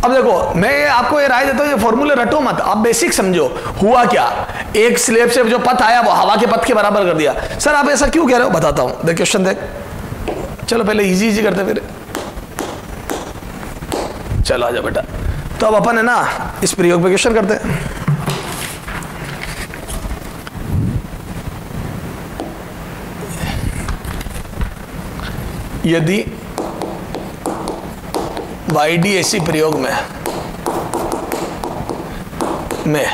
अब देखो, मैं आपको ये राय देता हूं, ये फॉर्मूले रटो मत, आप बेसिक समझो। हुआ क्या, एक स्लेब से जो पथ आया वो हवा के पथ के बराबर कर दिया। सर आप ऐसा क्यों कह रहे हो, बताता हूं, देख क्वेश्चन देख। चलो पहले इजी इजी करते फिर, चलो आजा बेटा। तो अब अपन है ना इस प्रयोग पे क्वेश्चन करते हैं। यदि YDAC प्रयोग में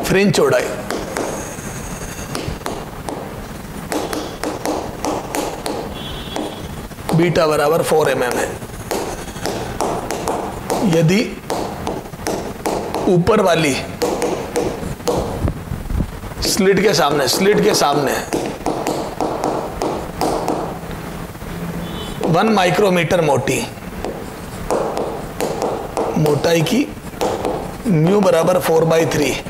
फ्रिंज चौड़ाई बीटा बराबर 4 mm है, यदि ऊपर वाली स्लिट के सामने 1 माइक्रोमीटर मोटाई की म्यू बराबर 4/3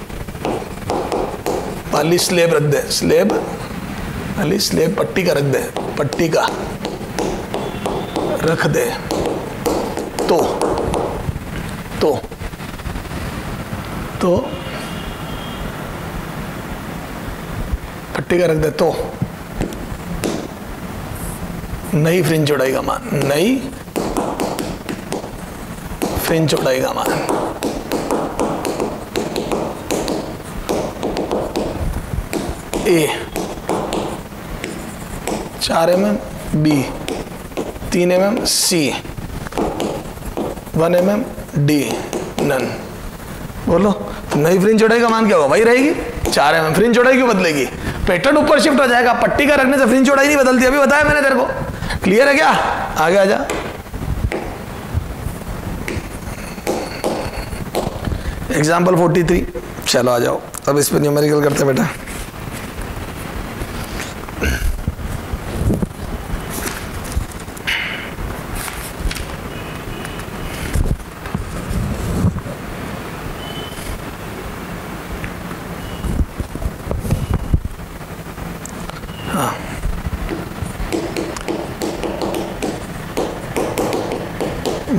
वाली स्लेब रख दे, स्लेब पट्टी का रख दे, पट्टी का रख दे, तो पट्टी का रख दे, तो नई फ्रिंज चौड़ाई का मान, नई फ्रिंज चौड़ाई का मान A 4 mm, B 3 mm, C 1 mm, D none. बोलो नई फ्रिंज चौड़ाई का मान क्या होगा, वही रहेगी 4 mm। फ्रिंज चौड़ाई क्यों बदलेगी, पैटर्न ऊपर शिफ्ट हो जाएगा, पट्टी का रखने से फ्रिंज चौड़ाई नहीं बदलती, अभी बताया मैंने तेरे को। क्लियर है क्या, आगे आ जा। एग्जाम्पल 43, चलो आ जाओ, अब इस पे न्यूमेरिकल करते हैं बेटा।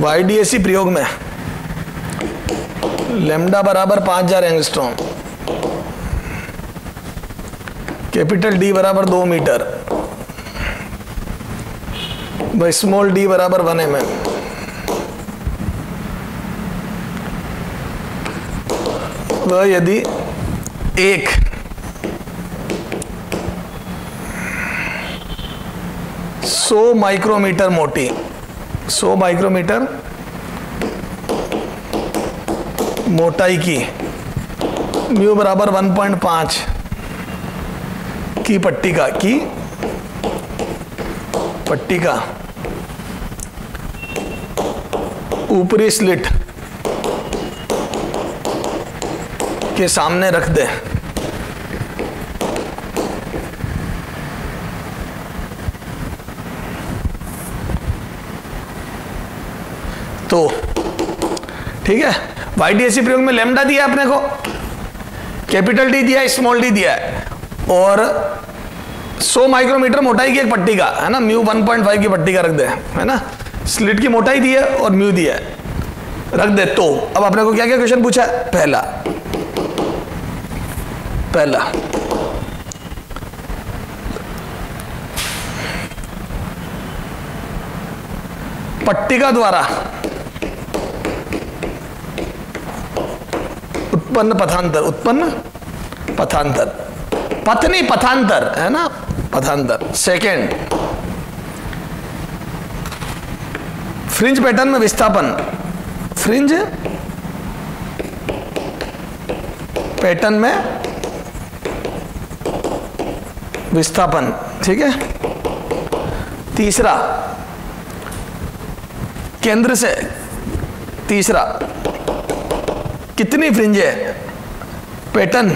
YDAC प्रयोग में लैम्डा बराबर 5000 एंगस्ट्रॉम, कैपिटल D बराबर 2 मीटर, स्मॉल d बराबर 1 mm, वह यदि एक 100 माइक्रोमीटर मोटी, 100 माइक्रोमीटर मोटाई की म्यू बराबर 1.5 की पट्टी का ऊपरी स्लिट के सामने रख दे, तो ठीक है। YDAC प्रयोग में लैम्डा दिया अपने को, कैपिटल D दिया, स्मॉल d दिया है, और 100 माइक्रोमीटर मोटाई की एक पट्टी का है ना, म्यू 1.5 की पट्टी का रख दे, है ना, स्लिट की मोटाई दी है और म्यू दिया है, रख दे। तो अब अपने को क्या क्या क्वेश्चन पूछा है, पहला पट्टिका द्वारा उत्पन्न पथांतर, पथ नहीं पथांतर, है ना, पथांतर। सेकेंड, फ्रिंज पैटर्न में विस्थापन, फ्रिंज पैटर्न में विस्थापन, ठीक है। तीसरा, केंद्र से, तीसरा कितनी फ्रिंज है, पैटर्न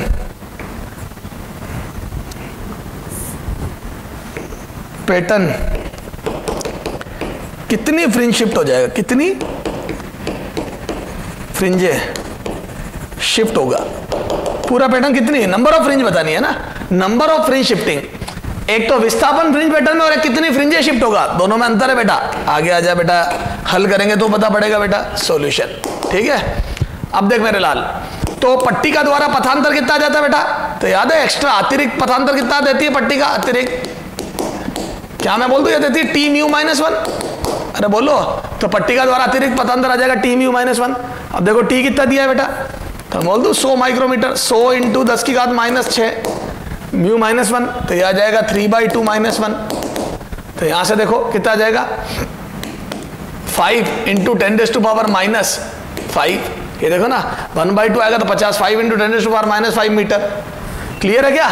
कितनी फ्रिंज शिफ्ट हो जाएगा, कितनी फ्रिंजे शिफ्ट होगा, पूरा पैटर्न कितनी, नंबर ऑफ फ्रिंज बतानी है ना, नंबर ऑफ फ्रिंज शिफ्टिंग। एक तो विस्थापन फ्रिंज पैटर्न में और एक कितनी फ्रिंजें शिफ्ट होगा, दोनों में अंतर है बेटा। आगे आ जा बेटा, हल करेंगे तो पता पड़ेगा बेटा सॉल्यूशन। ठीक है, अब देख मेरे लाल, तो पट्टिका द्वारा पथांतर कितना जाता है बेटा, तो याद है एक्स्ट्रा अतिरिक्त पथांतर कितना देती है पट्टिका अतिरिक्त, क्या मैं बोल दूं, ये देती है टी म्यू माइनस 1। अरे बोलो, तो पट्टिका द्वारा अतिरिक्त पथांतर आ जाएगा टी म्यू माइनस 1। अब देखो टी कितना दिया है बेटा, तो बोल दो 100 माइक्रोमीटर, 100 इंटू 10 की घात -6 म्यू माइनस 1, तो यह आ जाएगा 3/2 - 1। तो यहां से देखो कितना आ जाएगा 5 इंटू 10⁻⁻5, ये देखो ना 1/2 आएगा तो 50, 5 इंटू 10⁻⁻5 मीटर। क्लियर है क्या,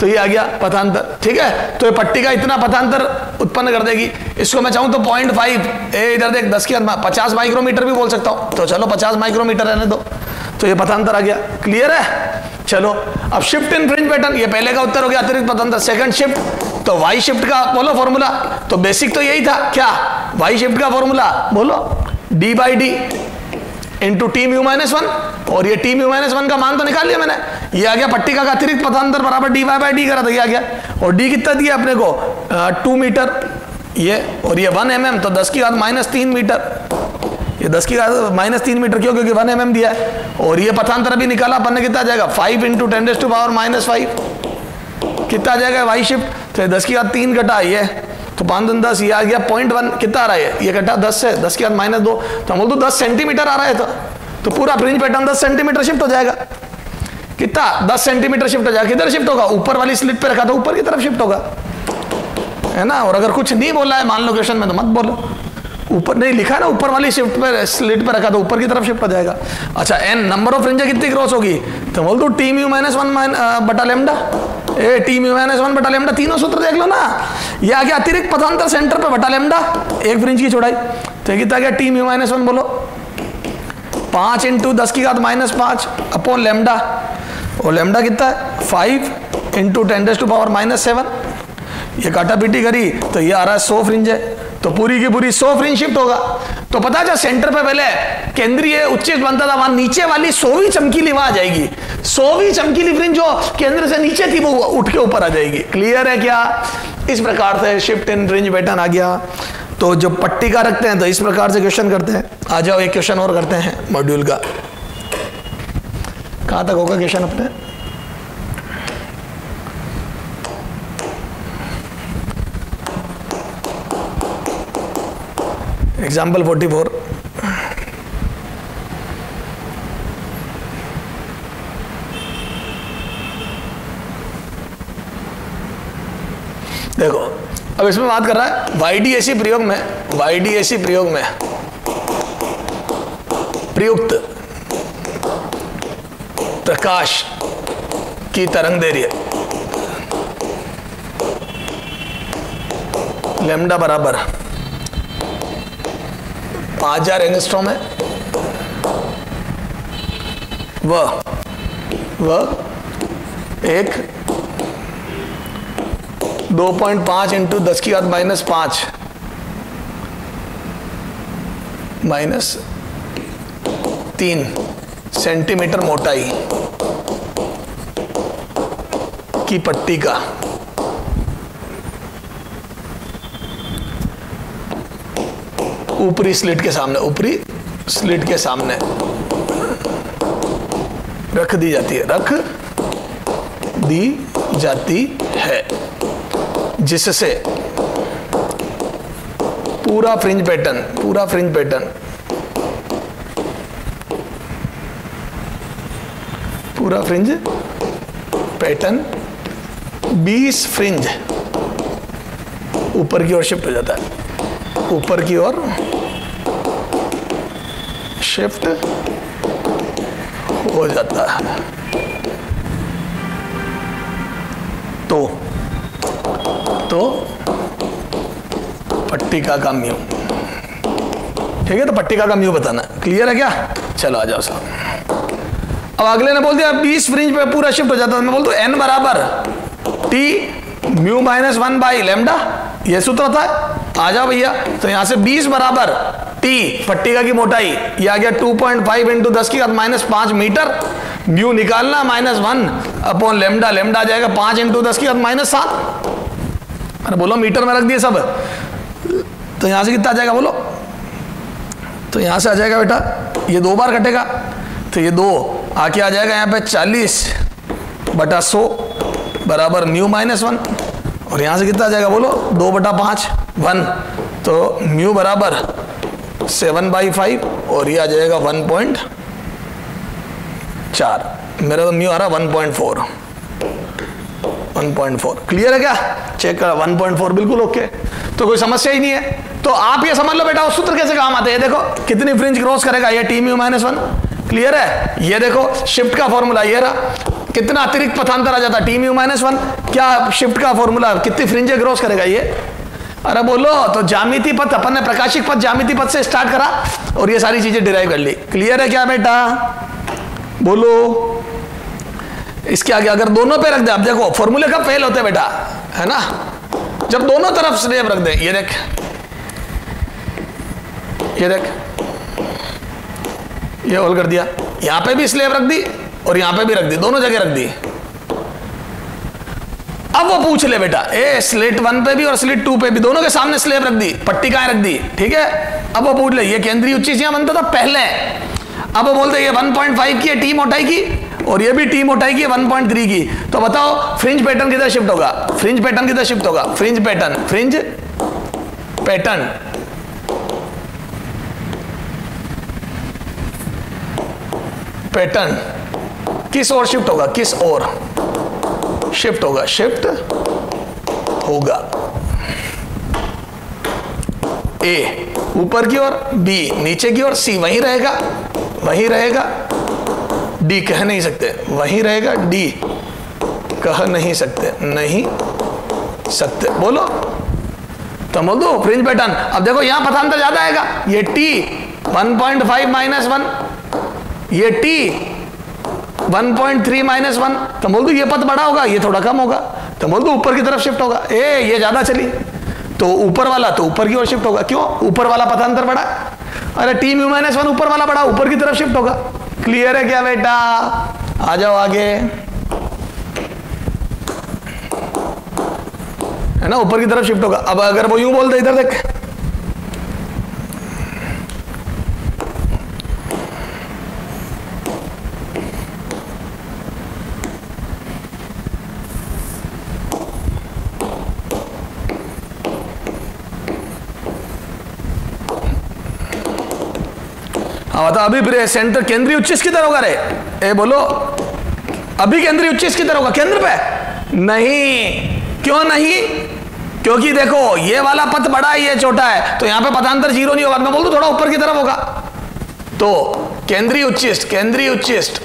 तो ये आ गया पथांतर। ठीक है, तो ये पट्टिका इतना पथांतर उत्पन्न कर देगी। इसको मैं चाहूं तो 0.5, इधर देख 10 की 50 माइक्रोमीटर भी बोल सकता हूं, तो चलो 50 माइक्रोमीटर रहने दो, तो ये पथांतर आ गया। क्लियर है, चलो अब शिफ्ट इन फ्रिंज पैटर्न, ये पहले का उत्तर हो गया अतिरिक्त पथांतर। सेकंड शिफ्ट, तो वाई शिफ्ट का बोलो फॉर्मूला, तो बेसिक तो यही था क्या, वाई शिफ्ट का फॉर्मूला बोलो d/d into T mu minus 1, और ये टी म्यू माइनस 1 का मान तो निकाल लिया मैंने, ये आ गया पट्टिका का अतिरिक्त पथांतर बराबर dy/d करा, तो ये आ गया। और d कितना दिया अपने को 2 मीटर, ये और ये 1 mm, तो 10 की घात -3 मीटर, ये 10 की घात -3 मीटर क्यों, क्योंकि 1 mm दिया है। और ये पथांतर भी निकाला अपन ने, कितना आ जाएगा 5 इंटू 10⁻⁻5, कितना आ जाएगा वाई शिफ्ट, तो 10 की घात 3 घटा ये, तो 5 × 10, ये आ गया 0.1, कितना आ रहा है ये घटा 10 से, 10 की घात -2, तो हम बोल दो 10 सेंटीमीटर आ रहा है, तो पूरा फ्रिंज पैटर्न 10 सेंटीमीटर शिफ्ट हो जाएगा। कितना 10 सेंटीमीटर शिफ्ट हो जाएगा, किधर शिफ्ट होगा, ऊपर वाली स्लिट पे रखा तो ऊपर की तरफ शिफ्ट होगा, है ना। और अगर कुछ नहीं बोला है मान लो क्वेश्चन में तो मत बोलो, ऊपर नहीं लिखा है ना, ऊपर वाली शिफ्ट पे स्लिट पे रखा तो ऊपर की तरफ शिफ्ट हो जाएगा। अच्छा n नंबर ऑफ फ्रिंजें कितनी क्रॉस होगी, तो बोल दो टी म्यू माइनस 1 बटा लेमडा, टी म्यू माइनस 1 बटा लेमडा, तीनों सूत्र देख लो ना, ये आ गया अतिरिक्त पथांतर सेंटर पे बटा लेमडा, एक फ्रिंज की चौड़ाई, तो कितना गया टी म्यू माइनस 1 बोलो 5 इंटू 10 की घात -5 अपॉन लेमडा, और लेमडा कितना है 5 इंटू 10⁻⁻7, ये काटा पीटी करी तो ये आ रहा है 100 फ्रिंज है, तो पूरी की पूरी 100 फ्रिंज शिफ्ट होगा। तो पता है सेंटर पे पहले केंद्रीय उच्चिष्ट बनता था, वहां नीचे वाली 100वीं चमकीली वहां आ जाएगी, 100वीं चमकीली फ्रिंज जो केंद्र से नीचे थी वो उठ के ऊपर आ जाएगी। क्लियर है क्या, इस प्रकार से शिफ्ट इन फ्रिंज पैटर्न आ गया। तो जो पट्टिका रखते हैं तो इस प्रकार से क्वेश्चन करते हैं। आ जाओ एक क्वेश्चन और करते हैं मॉड्यूल का, कहां तक होगा क्वेश्चन अपने, एग्जाम्पल 44। देखो अब इसमें बात कर रहा है वाईडीएसी प्रयोग में, वाईडीएसी प्रयोग में प्रयुक्त प्रकाश की तरंग दैर्घ्य लैम्डा बराबर 5000 एंगस्ट्रॉम है, वह एक 2.5 इंटू 10 की घात -5 -3 सेंटीमीटर मोटाई की पट्टिका ऊपरी स्लिट के सामने, ऊपरी स्लिट के सामने रख दी जाती है, रख दी जाती है, जिससे पूरा फ्रिंज पैटर्न, पूरा फ्रिंज पैटर्न, पूरा फ्रिंज पैटर्न 20 फ्रिंज ऊपर की ओर शिफ्ट हो जाता है, ऊपर की ओर शिफ्ट हो जाता है। तो पट्टिका का म्यू, ठीक है, तो पट्टिका का म्यू बताना। क्लियर है क्या, चलो आ जाओ साहब। अब अगले ने बोल दिया 20 फ्रिंज पे पूरा शिफ्ट हो जाता है, मैं बोल दूं n बराबर टी म्यू -1 बाई लेमडा, ये सूत्र था। आ जाओ भैया, तो यहां से 20 बराबर टी पट्टिका की मोटाई, ये आ गया 2.5 इंटू 10 की घात -5 मीटर, म्यू निकालना -1 अपॉन लेमडा, लेमडा आ जाएगा 5 इंटू 10 की घात -7, अरे बोलो मीटर में रख दिए सब, तो यहां से कितना आ जाएगा बोलो, तो यहां से आ जाएगा बेटा, ये 2 बार कटेगा, तो ये 2 आके आ जाएगा यहाँ पे 40/100 बराबर म्यू -1, और यहां से कितना आ जाएगा बोलो 2/5 1, तो म्यू बराबर 7/5 और ये आ जाएगा 1.4, मेरा तो म्यू आ रहा 1.4। क्लियर है क्या? चेक करा 1.4 बिल्कुल ओके, तो कोई समस्या ही नहीं है। तो आप ये समझ लो बेटा उस सूत्र कैसे काम आते हैं, देखो कितनी फ्रिंज क्रॉस करेगा ये टी म्यू -1, क्लियर है? ये देखो शिफ्ट का फॉर्मूला ये रहा, कितना अतिरिक्त पथांतर आ जाता टी म्यू -1, क्या शिफ्ट का फॉर्मूला, कितनी फ्रिंजें क्रॉस करेगा ये। अरे बोलो, तो ज्यामिति पथ अपन ने प्रकाशिक पथ ज्यामिति पथ से स्टार्ट करा और ये सारी चीजें डिराइव कर ली। क्लियर है क्या बेटा? बोलो इसके आगे अगर दोनों पे रख दे, अब देखो फॉर्मूले कब फेल होते हैं बेटा, है ना, जब दोनों तरफ स्लेब रख दे। ये देख, ये देख, ये होल कर दिया, यहां पे भी स्लेब रख दी और यहां पे भी रख दी, दोनों जगह रख दी। अब वो पूछ ले बेटा, ए स्लिट 1 पे भी और स्लिट 2 पे भी दोनों के सामने स्लेब रख दी, पट्टिकाएं रख दी, ठीक है। अब वो पूछ ले, ये केंद्रीय उच्च यहां बनता था पहले, अब वो बोलते ये 1.5 की है टी मोटाई की और ये भी टी मोटाई की 1.3 की, तो बताओ फ्रिंज पैटर्न किधर शिफ्ट होगा, फ्रिंज पैटर्न किधर शिफ्ट होगा, fringe pattern, fringe pattern pattern किस ओर शिफ्ट होगा, किस ओर शिफ्ट होगा, शिफ्ट होगा ए ऊपर की ओर, बी नीचे की ओर, सी वहीं रहेगा, वहीं रहेगा, डी कह नहीं सकते, वहीं रहेगा, डी कह नहीं सकते, नहीं सकते, बोलो तो बोल दो फ्रिंज पैटर्न। अब देखो यहां पथांतर ज्यादा आएगा, ये टी 1.5 -1, ये टी 1.3 -1, तो बोल दो ये पथ बड़ा होगा, ये थोड़ा कम होगा, तो बोल दो ऊपर की तरफ शिफ्ट होगा। ए ये ज्यादा चली तो ऊपर वाला तो ऊपर की ओर शिफ्ट होगा, क्यों, ऊपर वाला पथांतर बड़ा, अरे टी म्यू -1 ऊपर वाला बड़ा, ऊपर की तरफ शिफ्ट होगा। क्लियर है क्या बेटा? आ जाओ आगे, है ना, ऊपर की तरफ शिफ्ट होगा। अब अगर वो यूं बोल दे, इधर देख, हाँ बता, अभी सेंटर केंद्रीय उच्च किधर होगा रे, ए बोलो, अभी केंद्रीय उच्च किधर होगा, केंद्र पे नहीं, क्यों नहीं, क्योंकि देखो ये वाला पथ बड़ा है, ये छोटा है, तो यहां पे पथांतर 0 नहीं होगा, मैं बोल दूं थोड़ा ऊपर की तरफ होगा, तो केंद्रीय उच्चिष्ट, केंद्रीय उच्चिष्ट,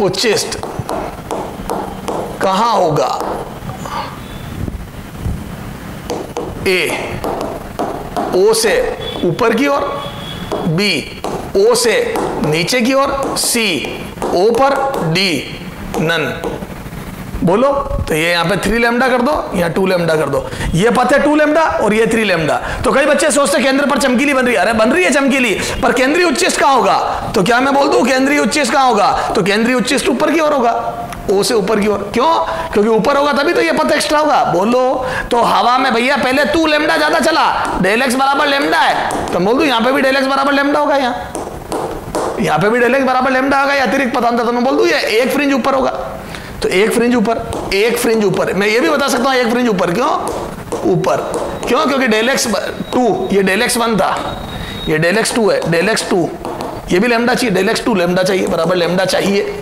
उच्चिष्ट कहां होगा, ए ओ से ऊपर की ओर, बी ओ से नीचे की ओर, सी ओ पर, डी नन, बोलो तो ये यहां पे 3 लैम्डा कर दो, यहां 2 लैम्डा कर दो, ये पथ है 2 लैम्डा और ये 3 लैम्डा। तो कई बच्चे सोचते केंद्र पर चमकीली बन रही है, अरे बन रही है चमकीली, पर केंद्रीय उच्चिष्ट कहां होगा, तो क्या मैं बोल दूं केंद्रीय उच्चिष्ट कहां होगा, तो केंद्रीय उच्चिष्ट ऊपर की ओर होगा, ओ से ऊपर की ओर, क्यों, क्योंकि ऊपर होगा तभी तो ये पथ एक्स्ट्रा होगा, बोलो तो हवा में भैया पहले 2 लैम्डा ज्यादा चला, डेल एक्स बराबर लैम्डा है, तो बोल दूं यहां पे भी डेल एक्स बराबर लैम्डा होगा, यहां पे भी डेल एक्स बराबर लैम्डा होगा, अतिरिक्त पथांतर, तो मैं बोल दूं ये एक फ्रिंज ऊपर होगा, तो एक फ्रिंज ऊपर, एक फ्रिंज ऊपर, मैं ये भी बता सकता हूं एक फ्रिंज ऊपर, क्यों ऊपर, क्यों, क्योंकि डेल एक्स 2, ये डेल एक्स 1 था, ये डेल एक्स 2 है, डेल एक्स 2 ये भी लैम्डा चाहिए, डेल एक्स 2 लैम्डा चाहिए, बराबर लैम्डा चाहिए,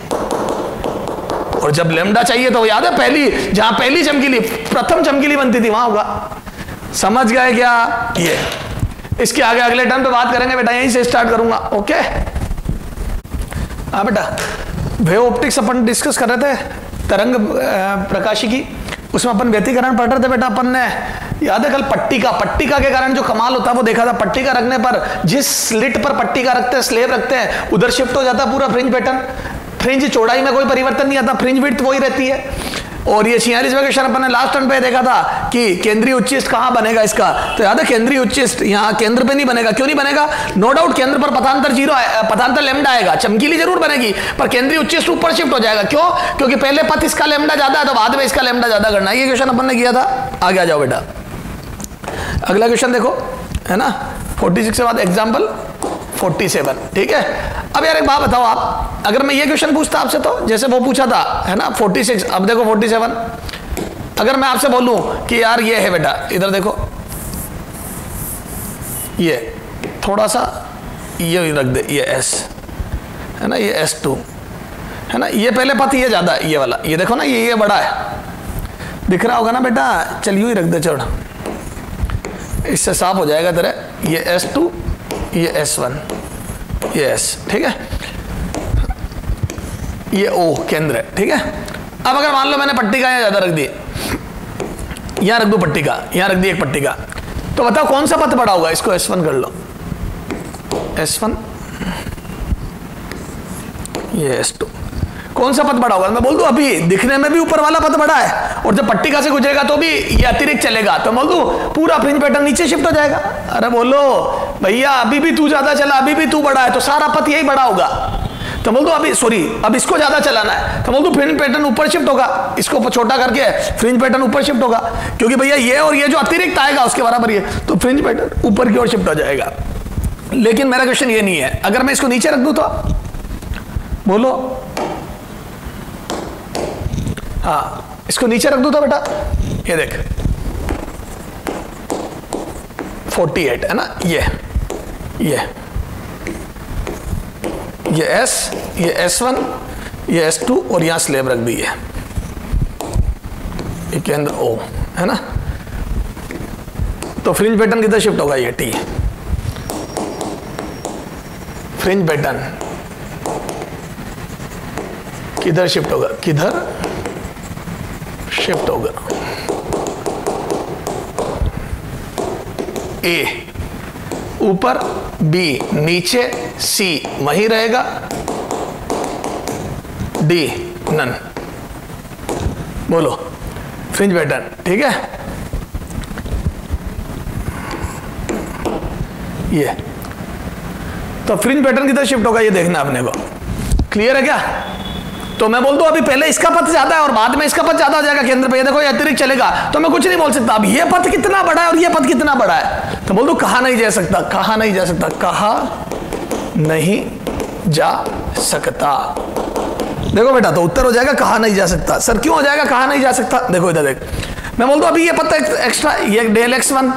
और जब लैम्डा चाहिए तो याद है पहली, जहां पहली चमकीली, प्रथम चमकीली बनती थी वहां होगा, समझ गए क्या? ये इसके आगे अगले टर्म पे बात करेंगे बेटा, यहीं से स्टार्ट करूंगा, ओके। हाँ बेटा, वेव ऑप्टिक्स अपन डिस्कस कर रहे थे, तरंग प्रकाशिकी, उसमें अपन व्यतिकरण पढ़ रहे थे बेटा, अपन ने याद है कल पट्टिका, पट्टिका के कारण जो कमाल होता है वो देखा था, पट्टिका रखने पर जिस स्लिट पर पट्टिका रखते हैं, स्लेब रखते हैं, उधर शिफ्ट हो जाता है पूरा फ्रिंज पैटर्न, फ्रिंज चौड़ाई में कोई परिवर्तन नहीं आता, फ्रिंज विड्थ वही रहती है, और ये 46वां क्वेश्चन अपन ने लास्ट टर्न पे देखा था कि केंद्रीय उच्चिष्ट कहां बनेगा इसका, तो याद है केंद्रीय उच्चिष्ट यहां केंद्र पे नहीं बनेगा। क्यों नहीं बनेगा? नो डाउट केंद्र पर पथांतर 0 पथांतर लैम्डा आएगा, चमकीली जरूर बनेगी पर केंद्रीय उच्चिष्ट ऊपर शिफ्ट हो जाएगा। क्यों? क्योंकि पहले पथ इसका लैम्डा ज्यादा है तो बाद में इसका लैम्डा ज्यादा करना है। ये क्वेश्चन अपन ने किया था। आगे आ जाओ बेटा, अगला क्वेश्चन देखो, है ना 46 के बाद एग्जाम्पल 47। ठीक है, अब यार एक बात बताओ आप, अगर मैं ये क्वेश्चन पूछता आपसे तो जैसे वो पूछा था, है ना 46, अब देखो 47, अगर मैं आपसे बोलूं कि यार ये है बेटा, इधर देखो, ये थोड़ा सा ये रख दे, ये S है ना, ये S2 है ना, ये पहले पथ ये ज्यादा है, ये वाला, ये देखो ना, ये बड़ा है, दिख रहा होगा ना बेटा, चल यूं ही रख दे, छोड़, इससे साफ हो जाएगा तेरे, ये S2, ये S1, ये S, ठीक है, ये O केंद्र है। ठीक है, अब अगर मान लो मैंने पट्टिका यहाँ ज्यादा रख दी, यहाँ रख दो पट्टिका, यहाँ रख दी एक पट्टिका, तो बताओ कौन सा पथ बड़ा होगा? इसको S1 कर लो, S1, ये S2, कौन सा पथ बड़ा होगा? मैं बोल दूं अभी दिखने में भी ऊपर वाला पथ बड़ा है और जब पट्टिका से गुजरेगा तो भी ये अतिरिक्त चलेगा, तो बोल दूं पूरा फ्रिंज पैटर्न नीचे शिफ्ट हो जाएगा। अरे बोलो भैया अभी भी तू ज्यादा चला, अभी भी तू बड़ा है, तो सारा पथ यही बड़ा होगा। तो बोल दो अभी सॉरी अब इसको ज्यादा चलाना है, तो बोल दो फ्रिंज पैटर्न ऊपर शिफ्ट होगा, इसको छोटा करके फ्रिंज पैटर्न ऊपर शिफ्ट होगा, क्योंकि भैया ये और ये जो अतिरिक्त आएगा उसके बराबर ये, तो फ्रिंज पैटर्न ऊपर की ओर शिफ्ट हो जाएगा। लेकिन मेरा क्वेश्चन ये नहीं है, अगर मैं इसको नीचे रख दूं तो बोलो, हाँ इसको नीचे रख दूं तो बेटा, ये देख 48 है ना, ये S, ये S1, ये S2 और यहां स्लेब रख दी है, ये केंद्र O है ना, तो फ्रिंज पैटर्न किधर शिफ्ट होगा? ये T, फ्रिंज पैटर्न किधर शिफ्ट होगा? किधर शिफ्ट होगा? A ऊपर, B नीचे, C वहीं रहेगा, D नन। बोलो फ्रिंज पैटर्न, ठीक है, ये तो फ्रिंज पैटर्न किधर शिफ्ट होगा ये देखना अपने को। क्लियर है क्या? तो मैं बोल दूं अभी पहले इसका पथ ज्यादा है और बाद में इसका पथ ज्यादा हो जाएगा केंद्र पे, ये देखो ये अतिरिक्त चलेगा, तो मैं कुछ नहीं बोल सकता अब ये पथ कितना बड़ा है और ये पथ कितना बड़ा है, तो बोल दूं कहा नहीं जा सकता, कहा नहीं जा सकता, कहा नहीं जा सकता। देखो बेटा तो उत्तर हो जाएगा कहा नहीं जा सकता। सर क्यों हो जाएगा कहा नहीं जा सकता? देखो इधर देख, मैं बोल दूं अभी ये पथ एक्स्ट्रा, ये डेल x1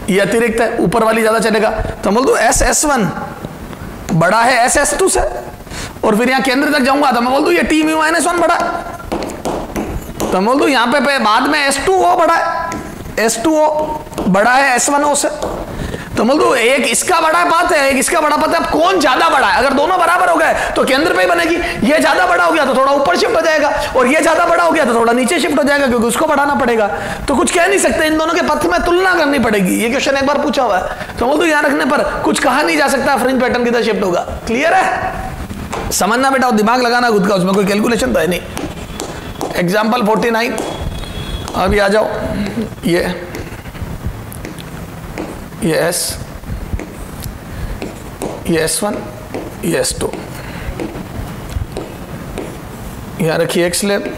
ये अतिरिक्त है, ऊपर वाली ज्यादा चलेगा, तो बोल दूं S1 बड़ा है S2 से, और फिर यहाँ केंद्र तक जाऊंगा तो मैं बोल दूं ये T म्यू -1 बड़ा है, तो बोल दूं यहाँ पे बाद में S2O बड़ा है, S2O बड़ा है S1O से, तो बोल दूं एक इसका बड़ा पथ है एक इसका बड़ा पथ है, अब कौन ज्यादा बड़ा है? अगर दोनों बराबर हो गए तो केंद्र पे ही बनेगी, ये ज्यादा बड़ा हो गया तो थोड़ा ऊपर शिफ्ट हो जाएगा और ये ज्यादा बड़ा हो गया तो थोड़ा नीचे शिफ्ट हो जाएगा, क्योंकि उसको बढ़ाना पड़ेगा। तो कुछ कह नहीं सकते, इन दोनों के पथ में तुलना करनी पड़ेगी। ये क्वेश्चन एक बार पूछा हुआ है, तो बोल दूं यहाँ रखने पर कुछ कहा नहीं जा सकता फ्रिंज पैटर्न किधर शिफ्ट होगा। क्लियर है? समझना बेटा, दिमाग लगाना खुद का, उसमें कोई कैलकुलेशन तो है नहीं। एग्जाम्पल 49, अभी आ जाओ, ये S, ये S1, ये S2, यहाँ रखिए एक स्लेब,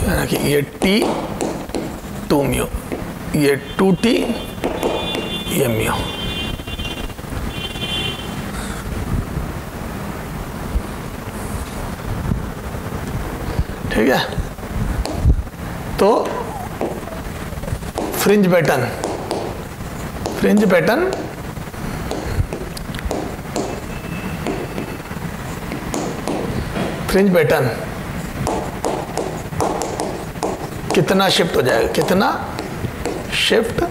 यहाँ रखिए ये T 2 म्यू, ये 2T, ये म्यू। ठीक है, तो fringe pattern, fringe pattern fringe pattern कितना शिफ्ट हो जाएगा, कितना शिफ्ट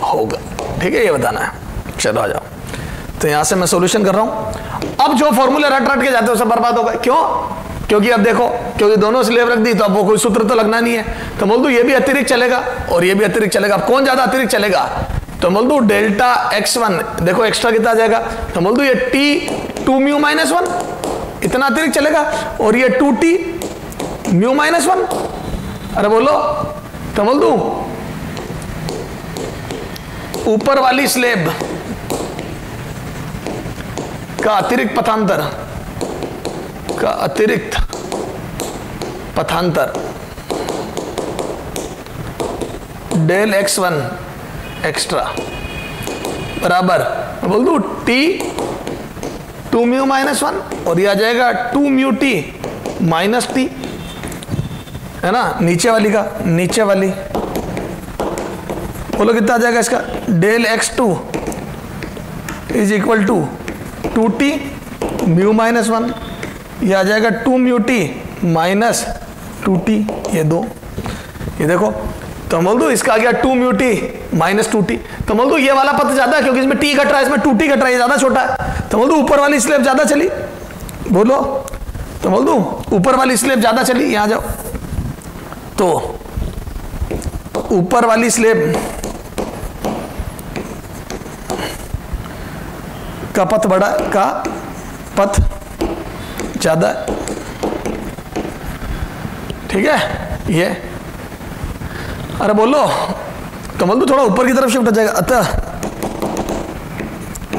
होगा, ठीक है, ये बताना है। चलो आ जाओ, तो यहां से मैं सॉल्यूशन कर रहा हूं। अब जो फॉर्मूले रट रट के जाते हो सब बर्बाद हो गए। क्यों? क्योंकि अब देखो, क्योंकि दोनों स्लेब रख दी तो अब वो कोई सूत्र तो लगना नहीं है, तो बोल दो ये भी अतिरिक्त चलेगा और ये भी अतिरिक्त चलेगा। अब कौन ज्यादा अतिरिक्त चलेगा? तो बोल दो डेल्टा x1, देखो एक्स्ट्रा कितना आ जाएगा, तो बोल दो ये T 2 म्यू -1 इतना अतिरिक्त चलेगा। और ये 2t म्यू माइनस 1, अरे बोलो तो बोल दूं, ऊपर वाली स्लेब का अतिरिक्त पथांतर डेल x1 एक्स्ट्रा बराबर बोल दूं t 2 म्यू माइनस 1 और ये आ जाएगा 2 म्यू टी माइनस टी, है ना, नीचे वाली का नीचे वाली, बोलो कितना आ जाएगा इसका, del x2 is equal to 2t mu minus 1, ये आ जाएगा 2 म्यू टी माइनस 2t, ये दो, ये देखो। तो बोल दो इसका आ गया 2 म्यू टी माइनस 2t। तो बोल दो ये वाला पद ज्यादा है क्योंकि इसमें t घट रहा है, इसमें 2t घट रहा है, ज्यादा छोटा है। तो बोल दो ऊपर वाली स्लेब ज्यादा चली, बोलो तो बोल दो ऊपर वाली स्लेब ज्यादा चली, यहां जाओ। तो ऊपर वाली स्लेब का पथ बड़ा, का पथ ज्यादा, ठीक है ये। अरे बोलो तो बोल दो थोड़ा ऊपर की तरफ शिफ्ट हो जाएगा, अतः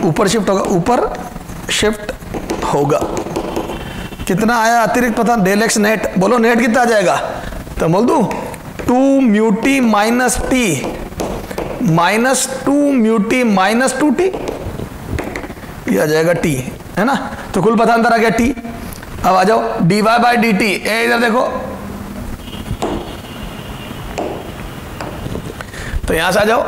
ऊपर शिफ्ट होगा, ऊपर शिफ्ट होगा। कितना आया अतिरिक्त पता, डेल एक्स नेट, बोलो नेट कितना आ जाएगा, तो बोल दू 2 mu T minus T minus 2 mu T minus 2t, ये आ जाएगा t, है ना। तो कुल पथांतर आ गया t। अब आ जाओ dy बाई डी टी, इधर देखो, तो यहां से आ जाओ,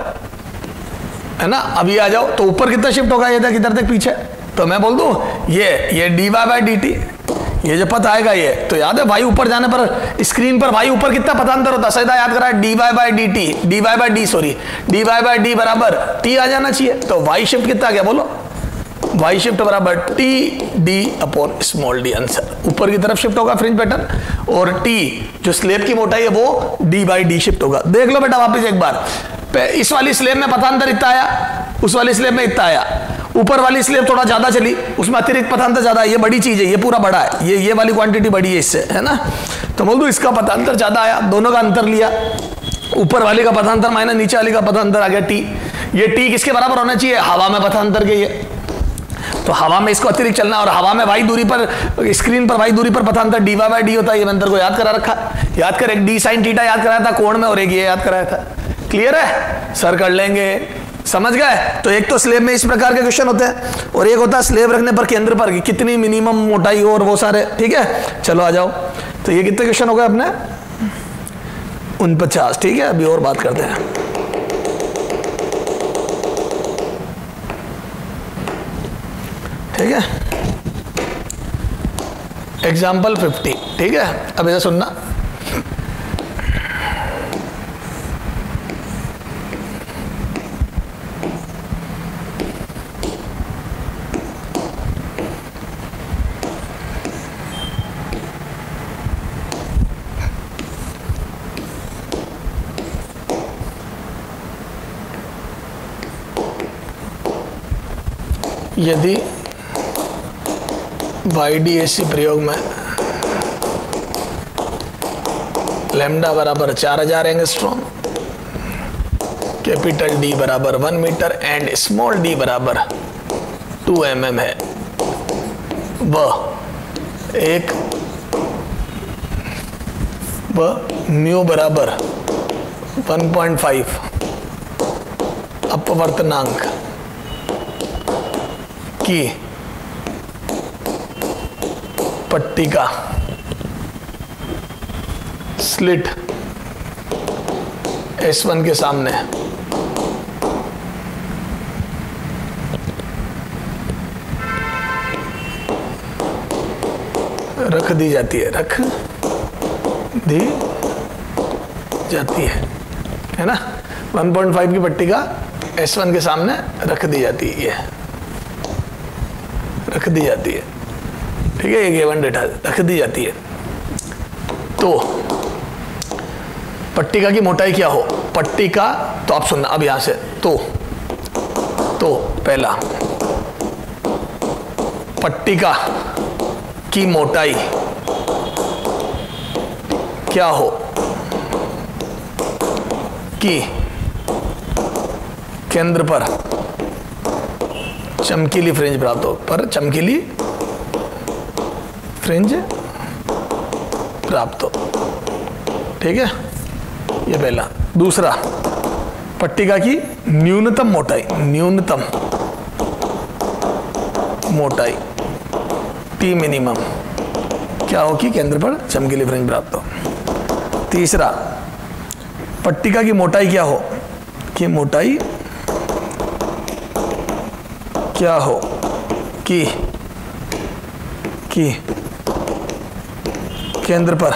है ना। अभी आ जाओ तो ऊपर कितना शिफ्ट होगा, ये तक इधर तक पीछे। तो मैं बोल दूं ये dy बाई डी टी, ये जो पथ आएगा ये, तो याद है भाई ऊपर जाने पर स्क्रीन पर भाई ऊपर कितना पथांतर होता है, सीधा याद करा, dy by D T, dy by D बराबर t आ जाना चाहिए। तो y शिफ्ट कितना आ गया, बोलो y शिफ्ट बराबर T D upon small D, answer ऊपर की तरफ शिफ्ट होगा फ्रिंज पैटर्न, और t जो स्लेब की मोटाई है वो d बाई डी शिफ्ट होगा। देख लो बेटा वापस एक बार, इस वाली स्लेब में पथांतर इतना आया, उस वाली स्लेब में इतना आया, ऊपर वाली स्लेब थोड़ा ज्यादा चली, उसमें अतिरिक्त पथांतर ज्यादा है, ये बड़ी चीज है, ये पूरा बड़ा है, ये वाली क्वांटिटी बड़ी है इससे, है ना। तो बोल दो इसका पथांतर ज्यादा आया, दोनों का अंतर लिया, ऊपर वाले का पथांतर माइनस नीचे वाले का पथांतर आ गया t। ये t किसके बराबर होना चाहिए, हवा में पथांतर के, ये तो हवा में इसको अतिरिक्त चलना, और हवा में वाई दूरी पर, स्क्रीन पर वाई दूरी पर पथांतर dy बाई डी होता है, ये अंतर को याद करा रखा, याद कर, एक d साइन थीटा याद कराया था कोण में, और एक ये याद कराया था। क्लियर है, सर कर लेंगे, समझ गए। तो एक तो स्लेब में इस प्रकार के क्वेश्चन होते हैं, और एक होता है स्लेब रखने पर केंद्र पर कितनी मिनिमम मोटाई हो, और वो सारे, ठीक है। चलो आ जाओ, तो ये कितने क्वेश्चन हो गए अपने, 49, ठीक है। अभी और बात करते हैं, ठीक है। एग्जाम्पल 50, ठीक है। अब इसे सुनना, यदि YDAC प्रयोग में लैम्डा बराबर 4000 एंगस्ट्रॉम, कैपिटल D बराबर 1 मीटर एंड स्मॉल d बराबर 2 mm है, वह म्यू बराबर 1.5 अपवर्तनांक की पट्टिका स्लिट S1 के सामने रख दी जाती है, है ना। 1.5 की पट्टिका S1 के सामने रख दी जाती है, रख दी जाती है, ठीक है। ये गिवन डेटा रख दी जाती है। तो पट्टिका की मोटाई क्या हो, पट्टिका, तो आप सुनना अब यहां से, तो पहला पट्टिका की मोटाई क्या हो कि केंद्र पर चमकीली फ्रिंज प्राप्त हो, पर चमकीली फ्रिंज प्राप्त हो। ठीक है, ये पहला। दूसरा, पट्टिका की न्यूनतम मोटाई, न्यूनतम मोटाई टी मिनिमम क्या हो कि केंद्र पर चमकीली फ्रिंज प्राप्त हो। तीसरा, पट्टिका की मोटाई क्या हो कि मोटाई क्या हो कि केंद्र पर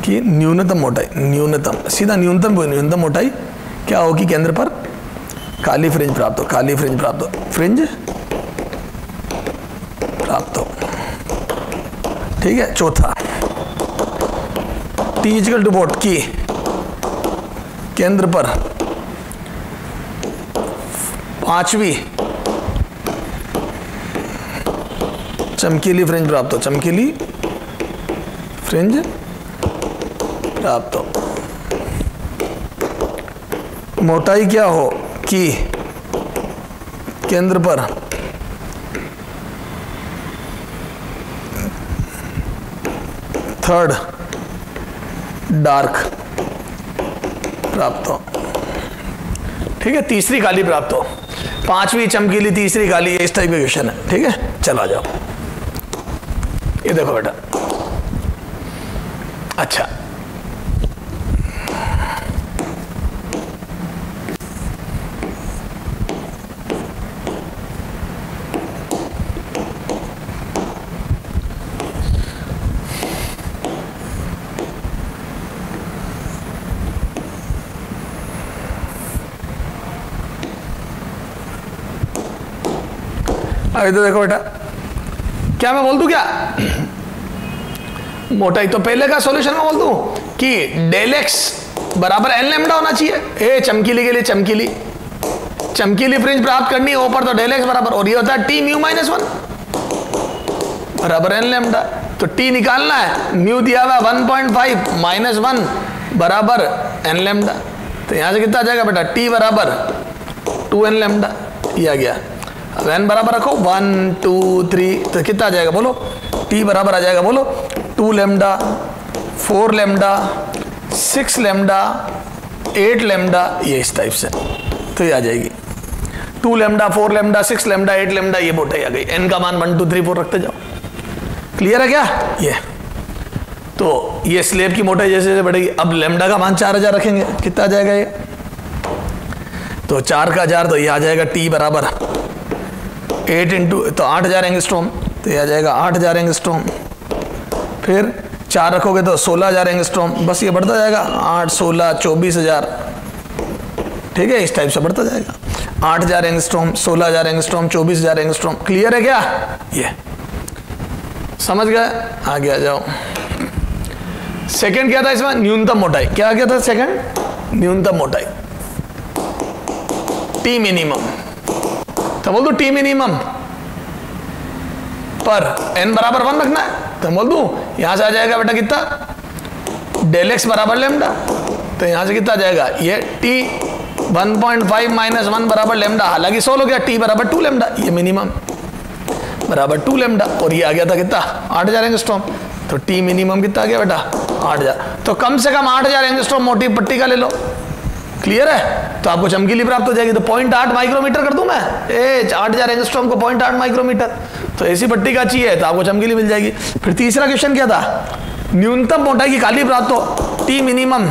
की न्यूनतम मोटाई, न्यूनतम सीधा न्यूनतम मोटाई क्या हो कि केंद्र पर काली फ्रिंज प्राप्त हो, काली फ्रिंज प्राप्त हो, फ्रिंज प्राप्त हो। ठीक है। चौथा, टी इक्वल टू वॉट की केंद्र पर पांचवी चमकीली फ्रिंज प्राप्त हो, चमकीली फ्रिंज प्राप्त हो। मोटाई क्या हो कि केंद्र पर थर्ड डार्क प्राप्त हो। ठीक है। तीसरी काली प्राप्त हो, पांचवी चमकीली, तीसरी काली, इस टाइप का क्वेश्चन है। ठीक है, चलो आ जाओ। ये देखो बेटा, अच्छा अभी तो देखो बेटा, क्या मैं बोल दूं क्या मोटाई, तो पहले का सॉल्यूशन में बोल दूं कि डेल एक्स बराबर एन लैम्डा होना चाहिए। ए चमकीली के लिए चमकीली फ्रिंज प्राप्त करनी है ऊपर, तो डेल एक्स बराबर, और ये होता है टी म्यू माइनस 1 बराबर एन लैम्डा। तो टी निकालना है, म्यू दिया हुआ 1.5 माइनस 1 बराबर एन लैम्डा। तो यहां से कितना आ जाएगा बेटा, टी बराबर 2 एन लैम्डा, ये आ गया। अब एन बराबर रखो 1 2 3, तो कितना आ जाएगा बोलो, टी बराबर आ जाएगा बोलो 2 लैम्डा 4 लैम्डा 6 लैम्डा 8 लैम्डा, ये इस टाइप से। तो ये आ जाएगी 2 लैम्डा 4 लैम्डा 6 लैम्डा 8 लैम्डा, ये मोटाई आ गई। एन का मान 1 2 3 4 रखते जाओ। क्लियर है क्या ये? तो ये स्लेब की मोटाई जैसे जैसे बढ़ेगी। अब लैम्डा का मान 4000 रखेंगे, कितना आ जाएगा ये, तो 4 का 1000, तो ये आ जाएगा टी बराबर 8 इंटू, तो 8000 एंगस्ट्रॉम, तो ये आ जाएगा 8000 एंगस्ट्रॉम। फिर 4 रखोगे तो 16000 एंगस्ट्रॉम, बस ये बढ़ता जाएगा 8 16 24000। ठीक है, इस टाइप से बढ़ता जाएगा 8000 एंगस्ट्रॉम 16000 एंगस्ट्रॉम 24000 एंगस्ट्रॉम। क्लियर है क्या ये? समझ गए? आगे आ जाओ। सेकंड क्या था इसमें, न्यूनतम मोटाई। क्या था सेकंड? न्यूनतम मोटाई टी मिनिमम। तो बोल दो टी मिनिमम पर n बराबर 1 रखना है, तो बोल दूं यहां से आ जाएगा बेटा कितना, डेल एक्स बराबर लैम्डा। तो यहां से कितना आ जाएगा, ये टी 1.5 माइनस 1 बराबर लैम्डा, हालांकि सोल्व हो गया, टी बराबर 2 लैम्डा, ये मिनिमम बराबर 2 लैम्डा, और ये आ गया था कितना 8000 एंगस्ट्रॉम। तो टी मिनिमम कितना आ गया बेटा 8000। तो कम से कम 8000 एंगस्ट्रॉम मोटी पट्टी का ले लो। क्लियर है? तो आपको चमकीली प्राप्त हो जाएगी। तो 0.8 माइक्रोमीटर कर दूं मैं, 8000 एंगस्ट्रॉम को 0.8 माइक्रोमीटर, तो ऐसी पट्टी का चाहिए तो आपको चमकीली मिल जाएगी। फिर तीसरा क्वेश्चन क्या था, न्यूनतम मोटाई की काली प्राप्त हो टी मिनिमम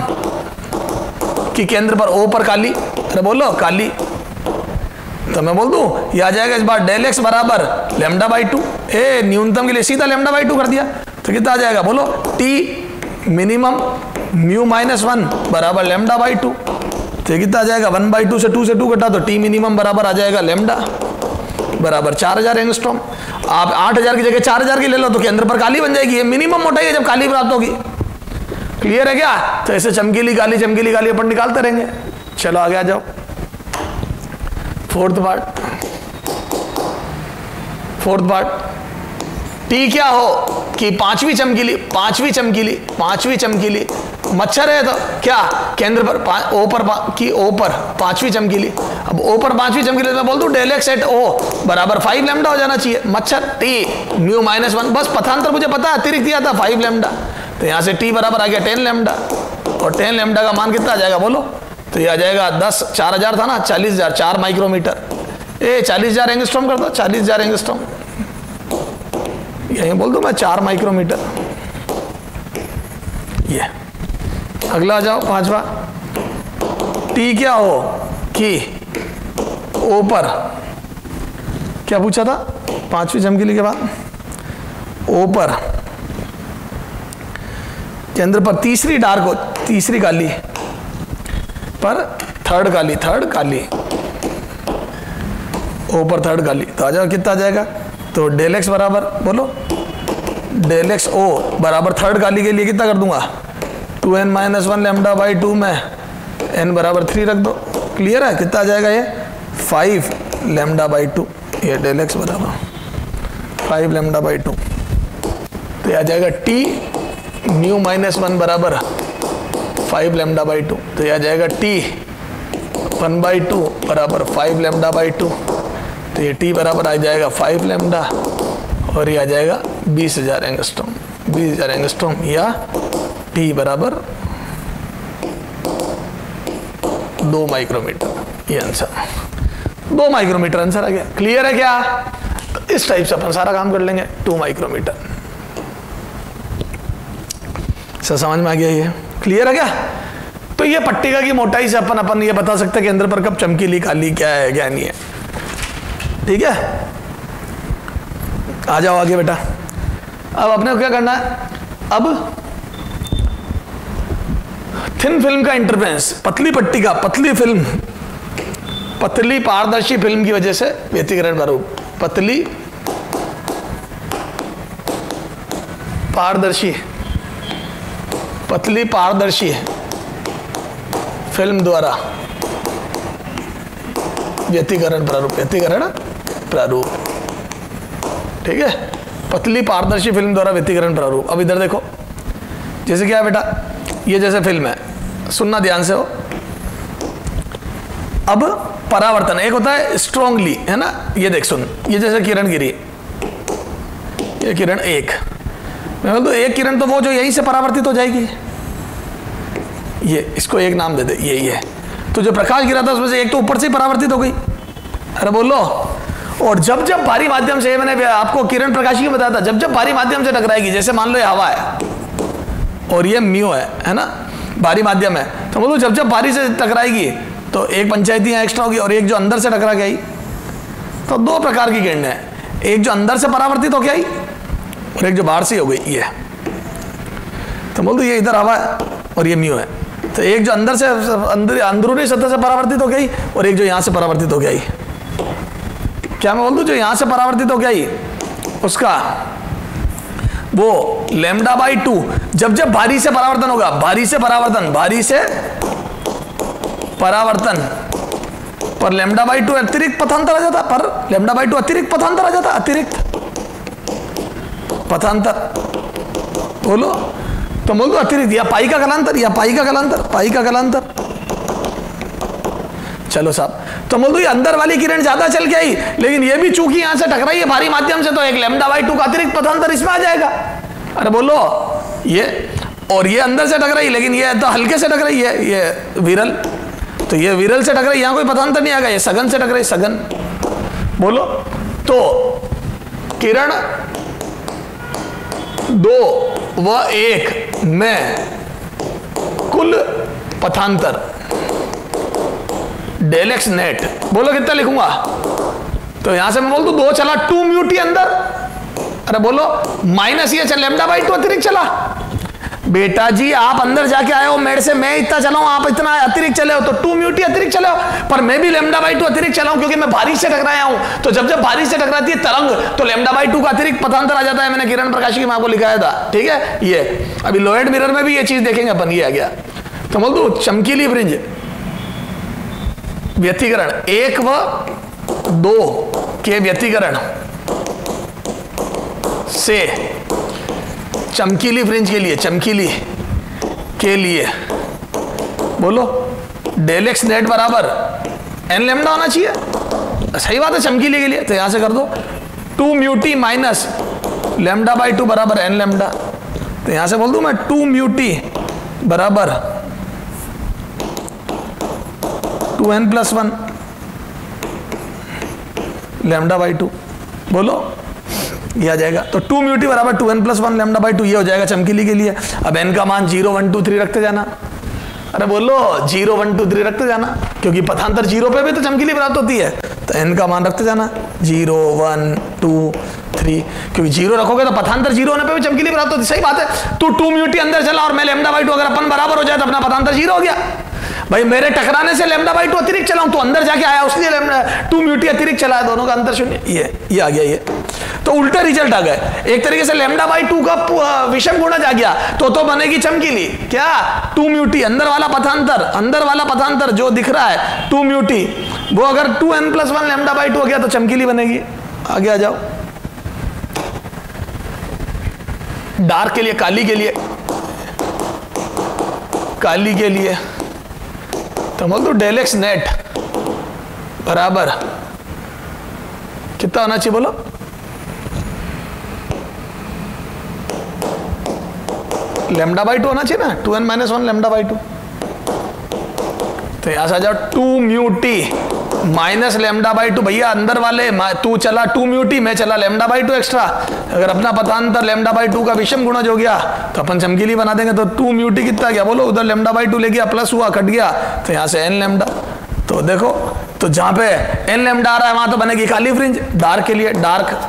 की केंद्र पर ओ पर काली, अरे बोलो काली, तो मैं बोल दूं ये आ जाएगा इस बार डेल एक्स बराबर लैम्डा बाई 2। न्यूनतम के लिए सीधा लैम्डा बाई 2 कर दिया, तो कितना आ जाएगा बोलो, टी मिनिमम म्यू माइनस 1 बराबर लैम्डा बाई 2। तो कितना आ जाएगा 1/2 से 2 से 2 कटा, तो टी मिनिमम बराबर आ जाएगा लैम्डा बराबर 4000 एंगस्ट्रॉम। आप 8000 की जगह 4000 की ले लो तो केंद्र पर काली बन जाएगी। ये मिनिमम मोटाई है जब काली प्राप्त होगी। क्लियर है क्या? तो ऐसे चमकीली काली अपन निकालते रहेंगे। चलो आगे आ जाओ। फोर्थ पार्ट टी क्या हो कि पांचवी चमकीली मच्छर है तो क्या केंद्र पर ओ पर पांचवी चमकीली। अब ओ पर पांचवी चमकीली मैं बोल दूं डेल एक्स एट ओ बराबर 5 लैम्डा हो जाना चाहिए। मच्छर टी म्यू -1, बस पथांतर मुझे पता है, अतिरिक्त दिया था 5 लैम्डा, तो यहां से टी बराबर आ गया 10 लैम्डा। और 10 लैम्डा का मान कितना आ जाएगा बोलो, तो ये आ जाएगा 10, 4000 था ना, 40,000, 4 माइक्रोमीटर। 40,000 एंगस्ट्रॉम कर दो, 40,000 एंगस्ट्रॉम, यही बोल दो मैं 4 माइक्रोमीटर। ये अगला आ जाओ, पांचवा। टी क्या हो कि ओ पर क्या पूछा था पांचवी चमकीली के बाद, ओ पर केंद्र पर तीसरी डार्क हो, तीसरी काली पर थर्ड काली, ओ पर थर्ड काली, तो आ जाओ कितना आ जाएगा, तो डेल एक्स बराबर बोलो, डेल एक्स ओ बराबर थर्ड काली के लिए कितना कर दूंगा 2n-1 लैम्डा बाई 2 में n बराबर 3 रख दो। क्लियर है, कितना आ जाएगा ये 5 लैम्डा बाई 2, ये डेल एक्स बराबर 5 लैम्डा बाई 2, तो ये आ जाएगा टी म्यू -1 बराबर 5 लैम्डा बाई 2, तो ये आ जाएगा टी 1/2 बराबर 5 लैम्डा बाई 2, तो ये टी बराबर आ जाएगा 5 लैम्डा और ये आ जाएगा 20,000 एंगस्ट्रॉम, 20,000 एंगस्ट्रॉम या टी बराबर 2 माइक्रोमीटर। ये आंसर 2 माइक्रोमीटर आंसर आ गया। क्लियर है क्या, तो इस टाइप से अपन सारा काम कर लेंगे। 2 माइक्रोमीटर सब समझ में आ गया, ये क्लियर है क्या। तो ये पट्टिका की मोटाई से अपन ये बता सकते हैं कि अंदर पर कब चमकीली काली क्या है क्या नहीं है। ठीक है, आ जाओ आगे बेटा। अब अपने को क्या करना है, अब थिन फिल्म का इंटरफेरेंस, पतली पट्टिका, पतली फिल्म, पतली पारदर्शी फिल्म की वजह से व्यतिकरण प्रारूप, पतली पारदर्शी फिल्म द्वारा व्यतिकरण प्रारूप, ठीक है, पतली पारदर्शी फिल्म द्वारा व्यतिकरण प्रारूप। अब इधर देखो, जैसे क्या है बेटा, ये जैसे फिल्म है, सुनना ध्यान से हो। अब परावर्तन एक होता है स्ट्रांगली, है ना, ये देख सुन, ये जैसे किरण गिरी, ये किरण एक, मैं बोल दूं एक किरण तो वो जो यहीं से परावर्तित हो जाएगी, ये इसको एक नाम दे दे, ये तो जो प्रकाश गिरा था उसमें से एक तो ऊपर से ही परावर्तित हो गई। अरे बोलो, और जब जब भारी माध्यम से, मैंने आपको किरण प्रकाशी बताया था, जब जब भारी माध्यम से टकराएगी, जैसे मान लो ये हवा है और ये म्यू है ना, भारी माध्यम है, तो बोलो जब जब भारी से टकराएगी तो एक पंचायती यहाँ एक्स्ट्रा होगी और एक जो अंदर से टकरा के आई। तो 2 प्रकार की किरणें हैं, एक जो अंदर से परावर्तित होके आई और एक जो बाहर से हो गई, ये। तो बोल दो ये इधर हवा है और ये म्यू है, तो एक जो अंदर से अंदरूनी सतह से परावर्तित हो गई और एक जो यहाँ से परावर्तित हो गई। क्या मैं बोल दूं, जो यहाँ से परावर्तित हो गई उसका वो लैम्डा बाई 2, जब जब भारी से परावर्तन होगा, भारी से परावर्तन पर लैम्डा बाई 2 अतिरिक्त पथांतर आ जाता, पर लैम्डा बाई 2 अतिरिक्त पथांतर आ जाता, अतिरिक्त पथांतर बोलो, तो बोल दो अतिरिक्त या पाई का कलांतर, चलो साहब, तो बोल दो ये अंदर वाली किरण ज्यादा चल के आई, लेकिन ये भी चूंकि यहां से टकराई है भारी माध्यम से, तो एक लैम्डा बाई 2 का अतिरिक्त पथांतर इसमें आ जाएगा। अरे बोलो, ये और ये अंदर से टकराई, लेकिन ये तो हल्के से टकराई है, ये विरल, तो ये विरल से टकराई, यहां कोई पथांतर नहीं आएगा, ये सघन से टकराई, सघन बोलो। तो किरण 2 व 1 में कुल पथांतर डेल एक्स नेट, बोलो कितना लिखूंगा, तो यहां से मैं बोल दूं 2 चला 2 म्यू टी अंदर, अरे बोलो माइनस ये चल लैम्डा बाई 2 अतिरिक्त चला। बेटा जी आप अंदर जाके आए हो मेरे से, मैं इतना चला हूं, आप इतना अतिरिक्त चले हो, तो 2 म्यू टी अतिरिक्त चले हो, पर मैं भी लैम्डा बाई 2 अतिरिक्त चला हूं क्योंकि मैं भारी से टकराया हूं। तो जब जब भारी से टकराती है तरंग, तो लैम्डा बाई 2 का अतिरिक्त पथांतर आ जाता है। मैंने किरण प्रकाशी में आपको लिखाया था, ठीक है। ये अभी लोहेड मिरर में भी ये चीज देखेंगे अपन, ये आ गया। तो बोल दो चमकीली फ्रिंज व्यतिकरण 1 व 2 के व्यतिकरण से चमकीली फ्रिंज के लिए, चमकीली के लिए बोलो डेल एक्स नेट बराबर एन लेमडा होना चाहिए। सही बात है, चमकीली के लिए। तो यहां से कर दो 2 mu T minus lambda by 2 बराबर एन लेमडा। तो यहां से बोल दूं मैं 2 म्यू टी बराबर 2n प्लस 1 लेमडा बाई 2। बोलो ये आ जाएगा। तो 2 म्यू टी बराबर 2n प्लस 1 लेमडा बाई 2 ये हो जाएगा चमकीली के लिए। अब n का मान 0 1 2 3 रखते जाना। अरे बोलो 0 1 2 3 रखते जाना, क्योंकि पथांतर 0 पे भी तो चमकीली प्राप्त होती है। तो n का मान रखते जाना 0 1 2 3, क्योंकि 0 रखोगे तो पथांतर 0 होने पे भी चमकीली प्राप्त होती है। सही बात है। तो 2 म्यू टी अंदर चला और मैं लेमडा बाई 2 अगर अपन बराबर हो जाए तो अपना पथांतर 0 हो गया। भाई मेरे टकराने से लेमडा बाई 2 अतिरिक्त चला हूं, तो अंदर जाके आया उसलिए 2 म्यू टी अतिरिक्त चला है, दोनों का अंतर शून्य। ये आ गया। ये तो उल्टा रिजल्ट आ गए। एक तरीके से लेमडा बाई 2 का विषम गुणज आ गया तो बनेगी चमकीली। क्या 2 म्यू टी अंदर वाला पथांतर जो दिख रहा है 2 म्यू टी, वो अगर 2n प्लस 1 लेमडा बाई 2 हो गया तो चमकीली बनेगी। आगे आ जाओ। डार्क के लिए, काली के लिए तो बोल दो डेल एक्स नेट बराबर कितना होना चाहिए बोलो? लेमडा बाई 2 होना चाहिए ना, 2n माइनस 1 लेमडा बाई 2। तो यहां से आ जाओ 2 mu T minus lambda by 2। भैया अंदर वाले तू चला 2 म्यू टी, मैं चला लेमडा बाई 2 एक्स्ट्रा। अगर अपना पथांतर लेमडा बाई 2 का विषम गुणज हो गया तो अपन चमकीली बना देंगे। तो 2 म्यू टी कितना गया बोलो? उधर लेमडा बाई 2 ले गया, प्लस हुआ, कट गया, तो यहां से n लेमडा। तो देखो, तो जहां पे n लेमडा आ रहा है वहां तो बनेगी काली फ्रिंज। डार्क के लिए डार्क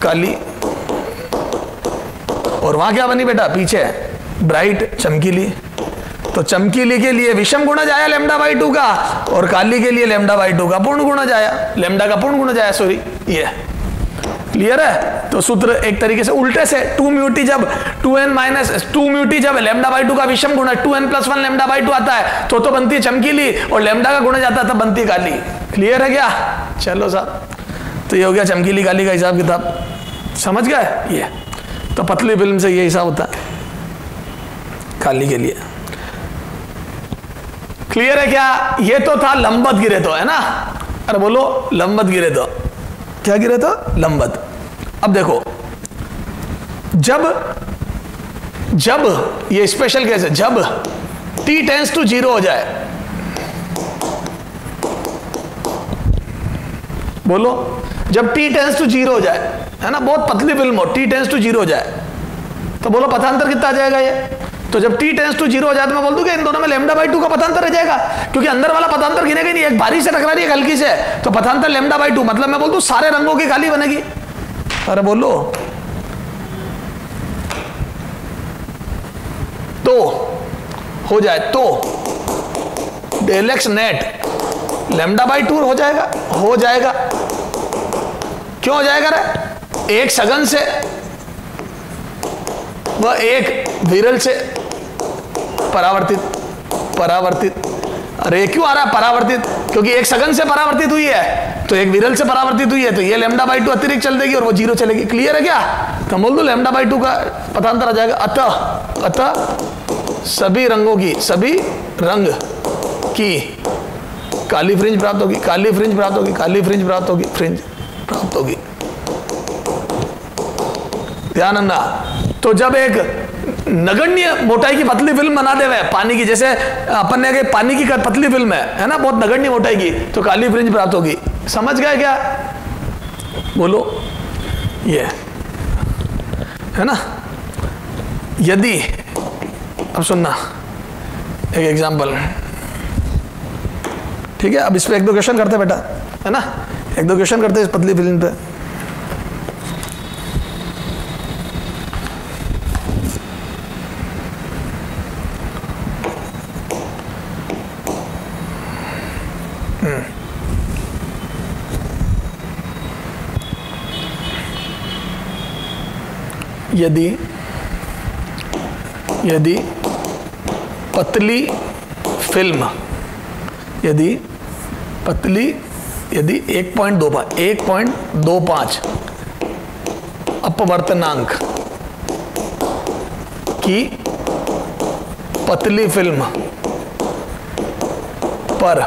काली, और वहां क्या बनी बेटा? पीछे ब्राइट चमकीली। तो चमकीली के लिए विषम गुणज आया लेमडा बाई 2 का, और काली के लिए लेमडा बाई 2 का पूर्ण गुणज आया, लेमडा का पूर्ण गुणज आया, सॉरी। ये क्लियर है? तो सूत्र एक तरीके से उल्टे से 2 म्यू टी जब 2n माइनस 2 म्यू टी जब लेमडा बाई 2 का विषम गुणज 2n प्लस 1 लेमडा बाई 2 आता है तो बनती है चमकीली, और लेमडा का गुणज आता है तब बनती है काली। क्लियर है क्या? चलो साहब, तो ये हो गया चमकीली काली का हिसाब किताब। समझ गए? ये तो पतली फिल्म से ये हिसाब होता है काली के लिए। क्लियर है क्या? ये तो था लंबवत गिरे तो, है ना? अरे बोलो लंबवत गिरे तो, क्या गिरे तो? लंबवत। अब देखो, जब ये स्पेशल केस है, जब t टेंस टू 0 हो जाए, बोलो जब t टेंस टू 0 हो जाए, है ना? बहुत पतली फिल्म हो, t टेंस टू 0 हो जाए तो बोलो पथांतर कितना आ जाएगा ये? तो जब t टेंस टू 0 हो जाए तो मैं बोल दूं कि इन दोनों में लेमडा बाई 2 का पथांतर रह जाएगा, क्योंकि अंदर वाला पथांतर गिनेगा नहीं, एक भारी से टकरा रही है हल्की से, तो पथांतर लेमडा बाई 2, मतलब मैं बोल दूं सारे रंगों की काली बनेगी। अरे बोलो, तो हो जाए तो del x net lambda by 2 हो जाएगा। हो जाएगा, क्यों हो जाएगा रे? एक सघन से वह एक विरल से परावर्तित। अरे क्यों आ रहा है परावर्तित? क्योंकि एक सघन से परावर्तित हुई है तो एक विरल से परावर्तित हुई है, तो ये लेमडा बाई 2 अतिरिक्त चल देगी और वो 0 चलेगी। क्लियर है क्या? तो बोल दो लेमडा बाई 2 का पथांतर आ जाएगा। अतः सभी रंगों की, सभी रंग की काली फ्रिंज प्राप्त होगी, काली फ्रिंज प्राप्त होगी, काली फ्रिंज प्राप्त होगी, फ्रिंज प्राप्त होगी। ध्यान रखना। तो जब एक नगण्य मोटाई की पतली फिल्म बना देवे पानी की, जैसे अपन ने पानी की पतली फिल्म है ना, बहुत नगण्य मोटाई की, तो काली फ्रिंज प्राप्त होगी। समझ गए क्या? बोलो, ये है ना? यदि, अब सुनना एक एग्जांपल, ठीक है? अब इस पे एक दो क्वेश्चन करते बेटा, है ना? एक दो क्वेश्चन करते इस पतली फिल्म पे। यदि पतली फिल्म, यदि 1.25 अपवर्तनांक की पतली फिल्म पर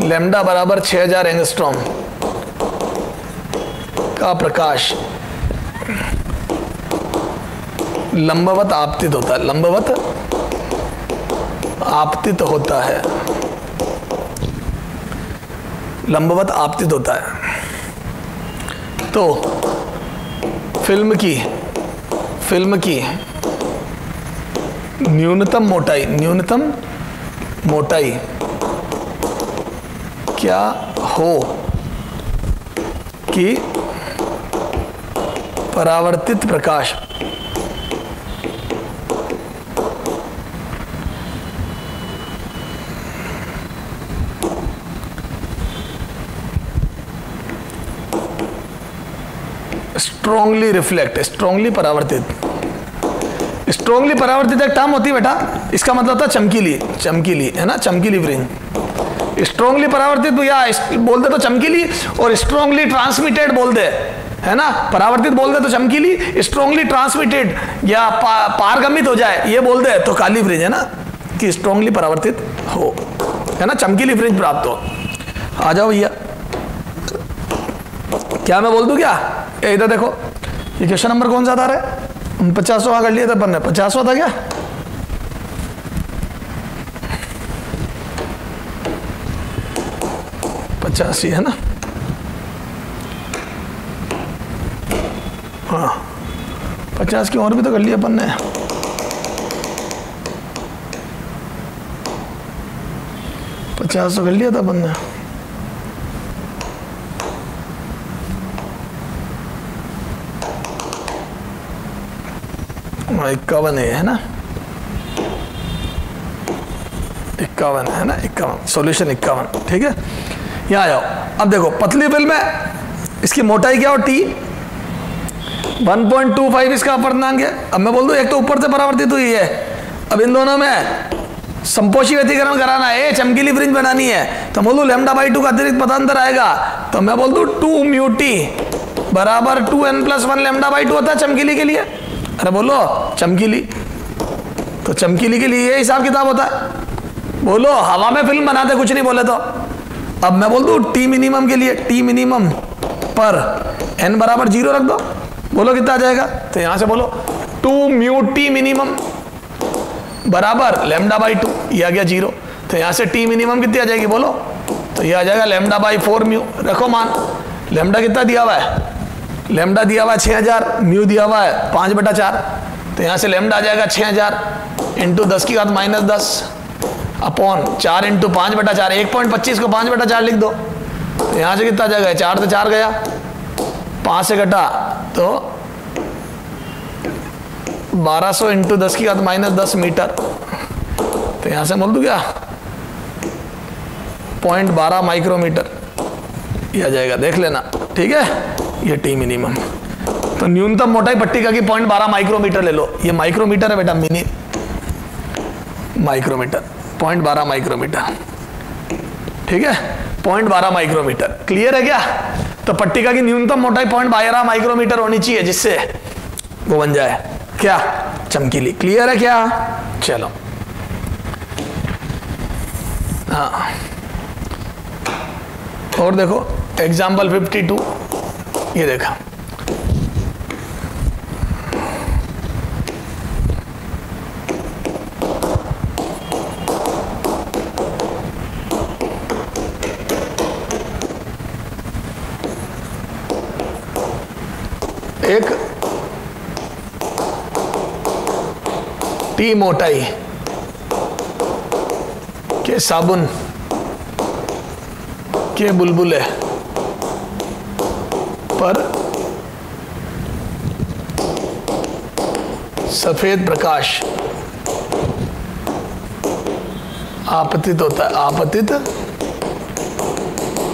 लैम्डा बराबर 6000 एंगस्ट्रॉम का प्रकाश लंबवत आपतित होता है, लंबवत आपतित होता है, लंबवत आपतित होता है। तो फिल्म की न्यूनतम मोटाई क्या हो कि परावर्तित प्रकाश स्ट्रॉन्गली रिफ्लेक्ट, स्ट्रॉन्गली परावर्तित एक टर्म होती है बेटा, इसका मतलब होता है चमकीली है ना, चमकीली फ्रिंज। स्ट्रॉन्गली परावर्तित या बोल दे तो चमकीली, और स्ट्रॉन्गली ट्रांसमिटेड बोल दे, है ना, परावर्तित बोल दे तो चमकीली, स्ट्रॉन्गली ट्रांसमिटेड या पारगमित हो जाए ये बोल दे तो काली फ्रिंज, है ना, कि स्ट्रॉन्गली परावर्तित हो, है ना, चमकीली फ्रिंज प्राप्त हो। आ जाओ भैया, क्या मैं बोल दूं क्या? इधर देखो, ये क्वेश्चन नंबर कौन सा था रे? 50वां कर लिया था अपन ने, 50वां था क्या? पचासी है ना, हाँ 50 की और भी तो कर लिया अपन ने। पचास तो कर लिया था अपन ने। हाँ 51 है ना, 51 है ना, 51 सॉल्यूशन 51, ठीक है। यहाँ आ जाओ, अब देखो पतली फिल्म है, इसकी मोटाई क्या हो टी, 1.25 इसका अपवर्तनांक है। अब मैं बोल दूं एक तो ऊपर से परावर्तित हुई है, अब इन दोनों में संपोषी व्यतिकरण कराना है, चमकीली फ्रिंज बनानी है, तो बोलूँ λ/2 का अतिरिक्त पदांतर आएगा, तो मैं बोल दूं 2 μt बराबर 2n+1 λ/2 होता है चमकीली के लिए। अरे बोलो चमकीली, तो चमकीली के लिए ये हिसाब किताब होता है। बोलो हवा में फिल्म बनाते, कुछ नहीं बोले तो। अब मैं बोल दूं टी मिनिमम के लिए, टी मिनिमम पर n बराबर 0 रख दो, बोलो कितना आ जाएगा? तो यहां से बोलो 2 μt मिनिमम बराबर λ/2, ये आ गया 0। तो यहां से टी मिनिमम कितनी आ जाएगी बोलो? तो ये आ जाएगा λ/4 म्यू। रखो मान, लैम्डा कितना दिया हुआ है? लैम्डा दिया हुआ है 6000, म्यू दिया हुआ है 5/4, तो यहाँ से लैम्डा आ जाएगा 6000 इंटू 10⁻10 अपॉन 4 इंटू 5/4, 1.25 को 5/4 लिख दो, तो यहाँ से कितना आ जाएगा? 4 से 4 गया, 5 से घटा तो 1200 इंटू 10⁻10 मीटर, तो यहाँ से बोल दूँ क्या 0.12 माइक्रोमीटर ये आ जाएगा, देख लेना, ठीक है। ये टी मिनिमम, तो न्यूनतम मोटाई पट्टिका की 0.12 माइक्रोमीटर ले लो, ये माइक्रोमीटर है बेटा, मिनी माइक्रोमीटर, 0.12 माइक्रोमीटर, ठीक है, 0.12 माइक्रोमीटर। क्लियर है क्या? तो पट्टिका की न्यूनतम मोटाई 0.12 माइक्रोमीटर होनी चाहिए, जिससे वो बन जाए क्या? चमकीली। क्लियर है क्या? चलो हाँ, और देखो एग्जाम्पल 52, ये देखा, एक टी मोटाई के साबुन के बुलबुले पर सफेद प्रकाश आपतित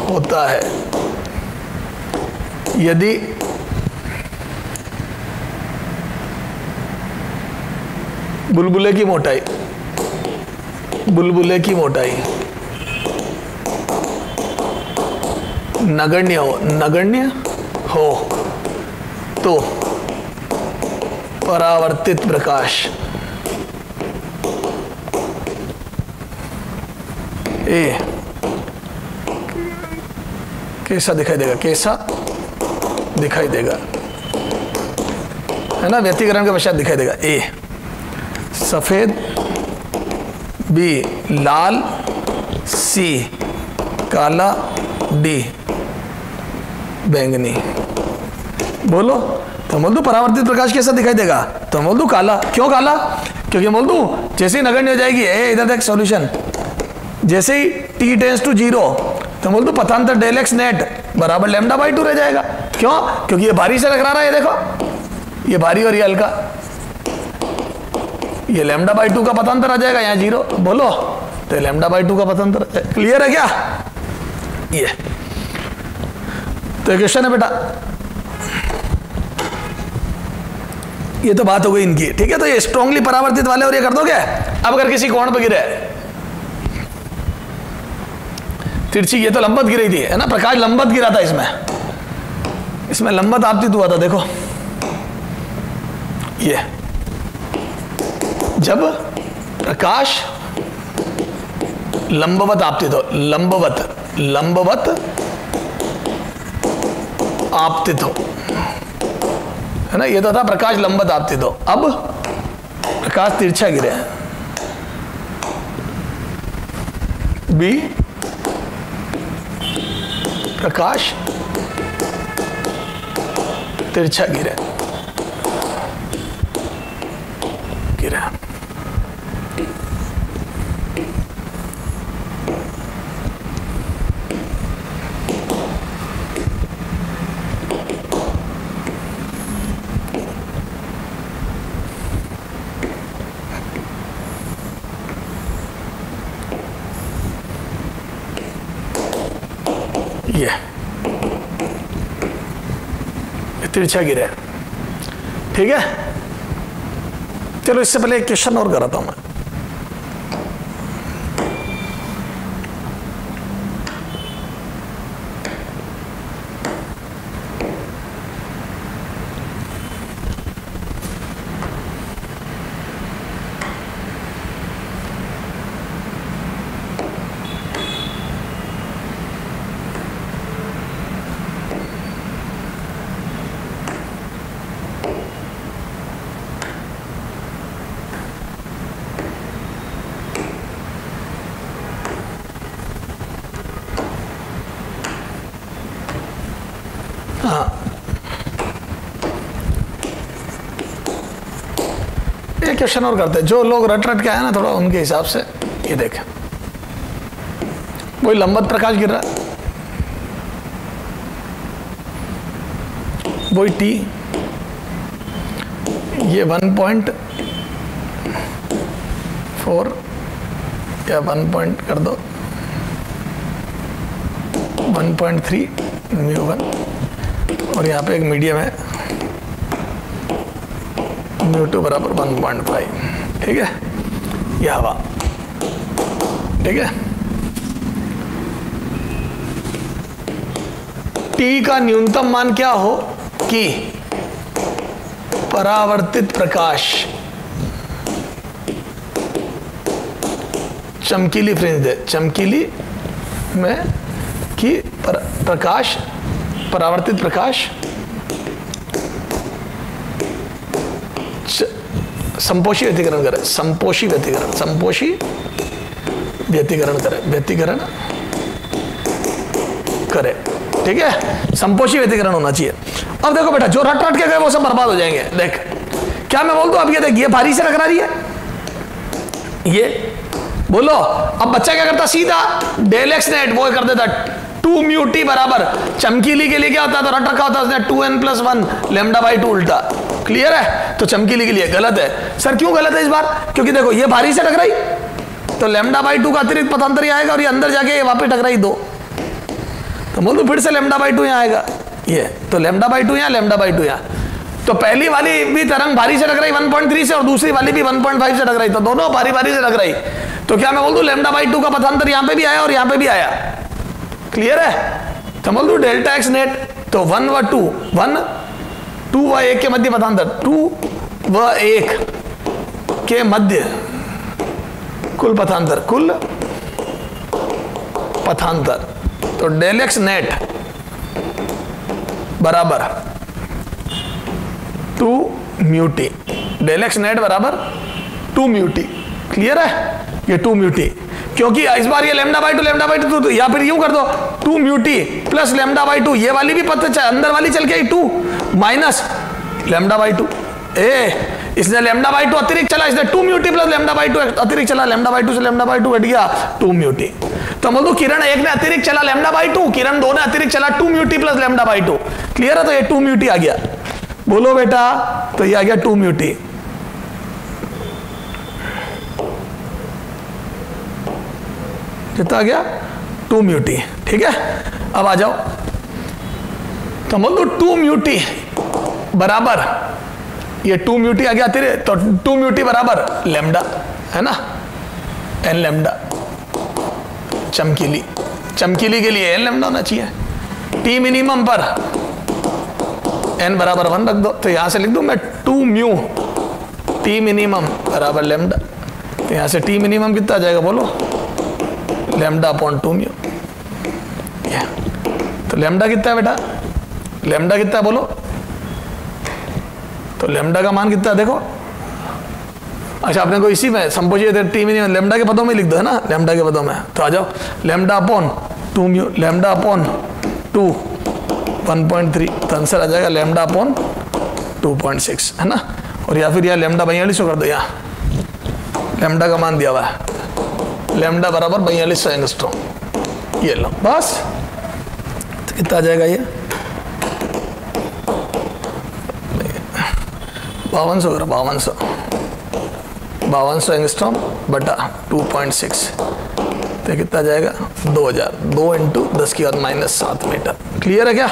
होता है यदि बुलबुले की मोटाई नगण्य हो तो परावर्तित प्रकाश ए कैसा दिखाई देगा, कैसा दिखाई देगा, है ना, व्यतिकरण के पश्चात दिखाई देगा। ए सफेद, बी लाल, सी काला, डी बैंगनी। बोलो, तो बोल दो परावर्तित प्रकाश कैसा दिखाई देगा, तो बोल दो काला। क्यों काला? क्योंकि बोल दू जैसे ही नगण्य हो जाएगी, इधर देख सॉल्यूशन, जैसे ही t टेंस टू 0 तो बोल दो पथांतर डेल एक्स नेट बराबर λ/2 रह जाएगा। क्यों? क्योंकि ये भारी से टकरा रहा है, ये देखो, ये भारी और ये हल्का, ये λ/2 का पथांतर आ जाएगा, यहाँ 0। बोलो, तो λ/2 का पथांतर। क्लियर है क्या? ये तो क्वेश्चन है बेटा, ये तो बात हो गई इनकी, ठीक है। तो ये स्ट्रांगली परावर्तित वाले और ये कर दोगे। अब अगर किसी कोण पर गिरे तिरछी, ये तो लंबवत गिरी थी, है ना, प्रकाश लंबवत गिरा था, इसमें लंबवत आपतित हुआ था। देखो ये जब प्रकाश लंबवत आपतित हो, लंबवत आपतित हो, है ना, ये तो था प्रकाश लंबवत आपतित हो। अब प्रकाश तिरछा गिरे, बी प्रकाश तिरछा गिरे, ये तिरछा गिरे, ठीक है। चलो इससे पहले एक क्वेश्चन और कराता हूं मैं। एक क्वेश्चन और करते हैं, जो लोग रट के आए ना थोड़ा, उनके हिसाब से। ये देखें, वही लंबवत प्रकाश गिर रहा है, वही टी, ये 1.4 या 1 पॉइंट कर दो, 1.3 μ1, और यहाँ पे एक मीडियम है μ2 बराबर 1.5, ठीक है, यह हवा, ठीक है। टी का न्यूनतम मान क्या हो कि परावर्तित प्रकाश चमकीली फ्रिंज दे, चमकीली में कि प्रकाश, परावर्तित प्रकाश संपोषी व्यतिकरण करे, संपोषी व्यतिकरण, संपोषी व्यतिकरण करे, व्यतिकरण करे, ठीक है, संपोषी व्यतिकरण होना चाहिए। अब देखो बेटा, जो रट के गए वो सब बर्बाद हो जाएंगे। देख, क्या मैं बोल दूं? अब ये देख, ये भारी से टकरा रही है, ये बोलो। अब बच्चा क्या करता? सीधा डेल एक्स नेट वो कर देता 2 μt बराबर, चमकीली के लिए क्या होता है, तो रट रखा होता है उसने 2n+1 λ/2 उल्टा। क्लियर है? तो चमकीली के लिए गलत है। सर क्यों गलत है इस बार? क्योंकि देखो ये भारी से टकराई तो λ/2 का अतिरिक्त पथांतर ही आएगा, और ये अंदर जाके वापस टकराई 2, तो बोल दो फिर से λ/2 यहाँ आएगा, ये तो λ/2 यहाँ, λ/2 यहाँ। तो पहली वाली भी तरंग भारी से टकराई 1.3 से, और दूसरी वाली भी 1.5 से टकराई, तो दोनों भारी से टकराई। तो क्या मैं बोल दूं λ/2 का पथांतर यहाँ पे भी आया और यहाँ पे भी आया। क्लियर है? तो बोल दूं डेल्टा एक्स नेट, तो 1 व 2, 1 2 व 1 के मध्य पथांतर, 2 व 1 के मध्य कुल पथांतर, कुल पथांतर। तो डेल एक्स नेट बराबर 2 mu t, del x net बराबर 2 म्यू टी। क्लियर है, ये 2 म्यू टी, क्योंकि इस बार ये लैम्डा बाई टू, तो या फिर यूं कर दो 2 mu T plus lambda by two, ये वाली भी पता अंदर वाली चल के आई 2 माइनस लैम्डा बाई टू। इसने लैम्डा बाई टू अतिरिक्त चला, इसने 2 mu T plus lambda by two अतिरिक्त चला, लैम्डा बाई टू से लैम्डा बाई टू घट गया 2 म्यू टी। तो बोल दो किरण 1 ने अतिरिक्त चला लैम्डा बाई टू, किरण 2 ने अतिरिक्त चला 2 mu T plus lambda by two. Clear है, तो ये 2 म्यू टी आ गया। बोलो बेटा, तो ये आ गया 2 म्यू टी। कितना आ गया? 2 म्यू टी। ठीक है, अब आ जाओ, तो बोल दो 2 म्यू टी बराबर, ये 2 म्यू टी आ गया तेरे, तो 2 म्यू टी बराबर लैम्डा, है ना, एन लैम्डा। चमकीली, चमकीली के लिए एन लैम्डा होना चाहिए। टी मिनिमम पर एन बराबर 1 रख दो, तो यहां से लिख दूं मैं 2 म्यू टी मिनिमम बराबर लैम्डा। तो यहां से टी मिनिमम कितना आ जाएगा बोलो? Lambda upon 2 mu. तो लैम्डा कितना है बेटा? लैम्डा कितना है बोलो? तो लैम्डा का मान कितना है देखो। अच्छा, आपने को इसी में संपोजित टी मिनिमम लैम्डा के पदों में लिख दो, है ना, लैम्डा के पदों में। तो आ जाओ, lambda upon 2 mu, lambda upon 2 1.3, तो आंसर आ जाएगा लैम्डा अपॉन 2.6, है ना। और या फिर यह लैम्डा 4200 कर दो, यहाँ लैम्डा का मान दिया हुआ है, लैम्डा बराबर 4200 एंगस्ट्रॉम। ये लो बस, तो कितना आ जाएगा ये? 5200 करो, 5200 एंगस्ट्रॉम बटा 2.6, तो कितना आ जाएगा? 2000, 2 इंटू 10 की घात -7 मीटर। क्लियर है क्या?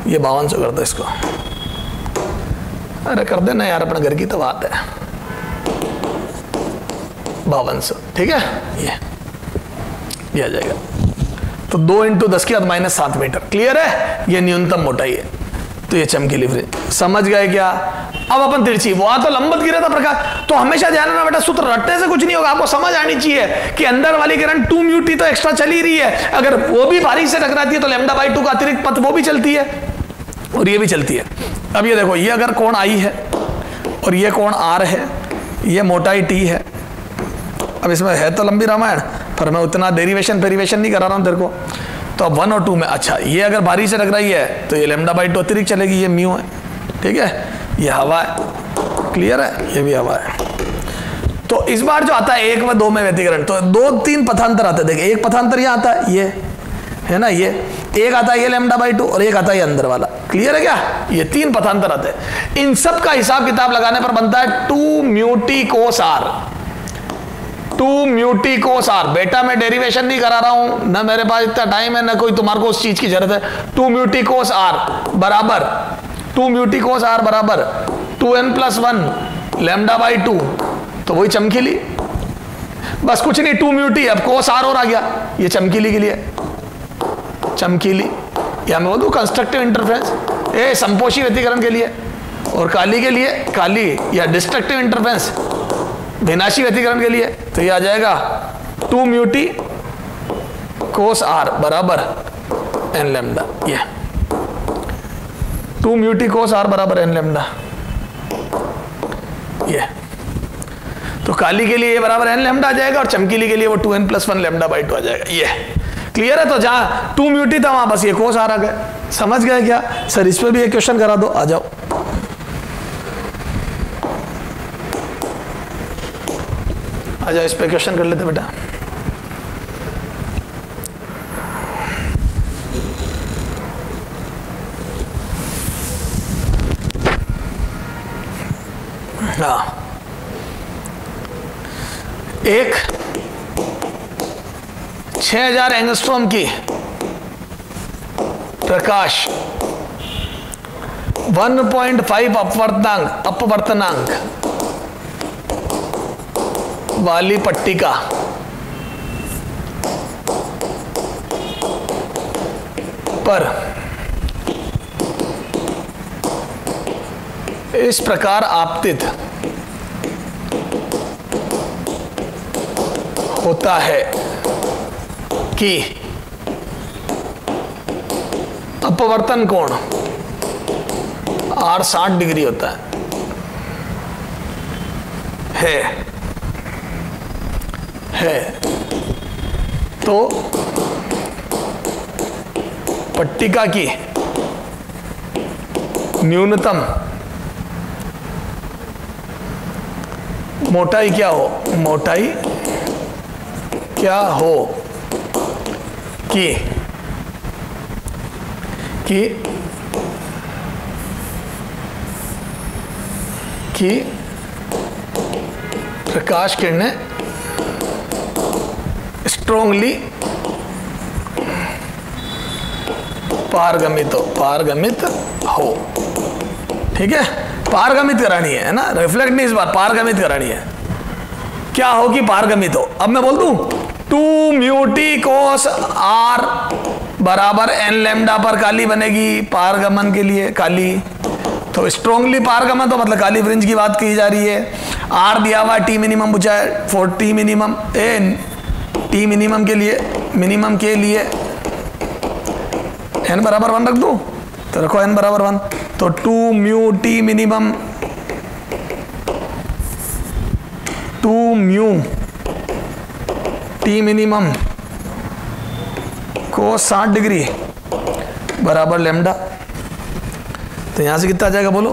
ये 5200 कर दो इसको। अरे कर देना यार, अपने घर की तो बात है। 5200, ठीक है, ये आ जाएगा। तो 2 इंटू 10 की घात -7 मीटर। क्लियर है, ये न्यूनतम मोटाई है। तो ये चमकीली फ्रिज, समझ गए क्या? अब अपन तिरछी, वहां तो लंबवत गिरा था प्रकाश। तो हमेशा ध्यान रखना बेटा, सूत्र रटने से कुछ नहीं होगा, आपको समझ आनी चाहिए कि अंदर वाली किरण 2 म्यू टी तो एक्स्ट्रा चल ही रही है, अगर वो भी बारीक से टकराती है तो लैम्डा बाई 2 का अतिरिक्त पथ वो भी चलती है और ये भी चलती है। अब ये देखो, ये अगर कोण आई है और ये कोण आर है, ये मोटाई टी है। अब इसमें है तो लंबी रामायण, पर मैं उतना डेरिवेशन पेरिवेशन नहीं करा रहा हूं तेरे को। तो अब 1 और 2 में, अच्छा ये अगर बारिश से टकराई है तो ये लैम्डा बाई 2 अतिरिक्त चलेगी, ये म्यू है, ठीक है, ये हवा है। क्लियर है, ये भी हवा है। तो इस बार जो आता है 1 व 2 में व्यतिकरण, तो 2-3 पथांतर आते हैं। देखिए, एक पथांतर यहाँ आता है, ये है ना, ये एक आता है ये लैम्डा बाई 2 और एक आता है ये अंदर वाला। क्लियर है क्या? ये 3 पथांतर आते हैं। इन सब का हिसाब किताब लगाने पर बनता है 2 mu T cos are. 2 mu T cos are. बेटा मैं डेरिवेशन नहीं करा रहा हूं, ना मेरे पास इतना टाइम है, ना कोई तुम्हारे को उस चीज की जरूरत है। 2 म्यू टी कोस आर बराबर 2 म्यू टी कोस आर बराबर 2n+1 लैम्डा बाई 2। तो वही चमकीली, बस कुछ नहीं, 2 म्यू टी, अब कोस आर और आ गया, ये चमकीली के लिए, चमकीली या मैं बोलूं कंस्ट्रक्टिव इंटरफेरेंस, ए संपोषी व्यतिकरण के लिए, और काली के लिए, काली या डिस्ट्रक्टिव इंटरफेरेंस विनाशी व्यतिकरण के लिए। तो ये आ जाएगा 2 म्यू टी कोस आर बराबर एन लैम्डा। ये 2 म्यू टी कोस आर बराबर एन लैम्डा। ये तो काली के लिए ये बराबर एन लैम्डा आ जाएगा और चमकीली के लिए वो 2n+1 लैम्डा बाई 2 आ जाएगा। ये क्लियर है? तो जहां 2 म्यू टी था वहां बस ये कोस आर आ गए। समझ गए क्या सर? इस पर भी एक क्वेश्चन करा दो, आ जाओ। आजा, इस पे क्वेश्चन कर लेते बेटा। हाँ, एक 6000 एंगस्ट्रॉम की प्रकाश 1.5 अपवर्तनांक वाली पट्टिका पर इस प्रकार आपतित होता है कि अपवर्तन कोण R 60 डिग्री होता है तो पट्टिका की न्यूनतम मोटाई क्या हो, मोटाई क्या हो कि प्रकाश किरणें स्ट्रोंगली पारगमित हो। ठीक है, पारगमित करानी है ना, रिफ्लेक्ट नहीं, इस बार पारगमित करानी है। क्या हो कि पारगमित हो। अब मैं बोल दूं 2 म्यू टी कोस R बराबर n लैम्डा पर काली बनेगी पारगमन के लिए काली। तो स्ट्रोंगली पारगमन तो मतलब काली फ्रिंज की बात की जा रही है। R दिया हुआ टी मिनिमम पूछा है, 40 मिनिमम टी मिनिमम के लिए n बराबर 1 रख दूं तो रखो n बराबर 1। तो 2 mu T minimum, 2 mu T minimum को 60 डिग्री बराबर लैम्डा। तो यहां से कितना आ जाएगा बोलो,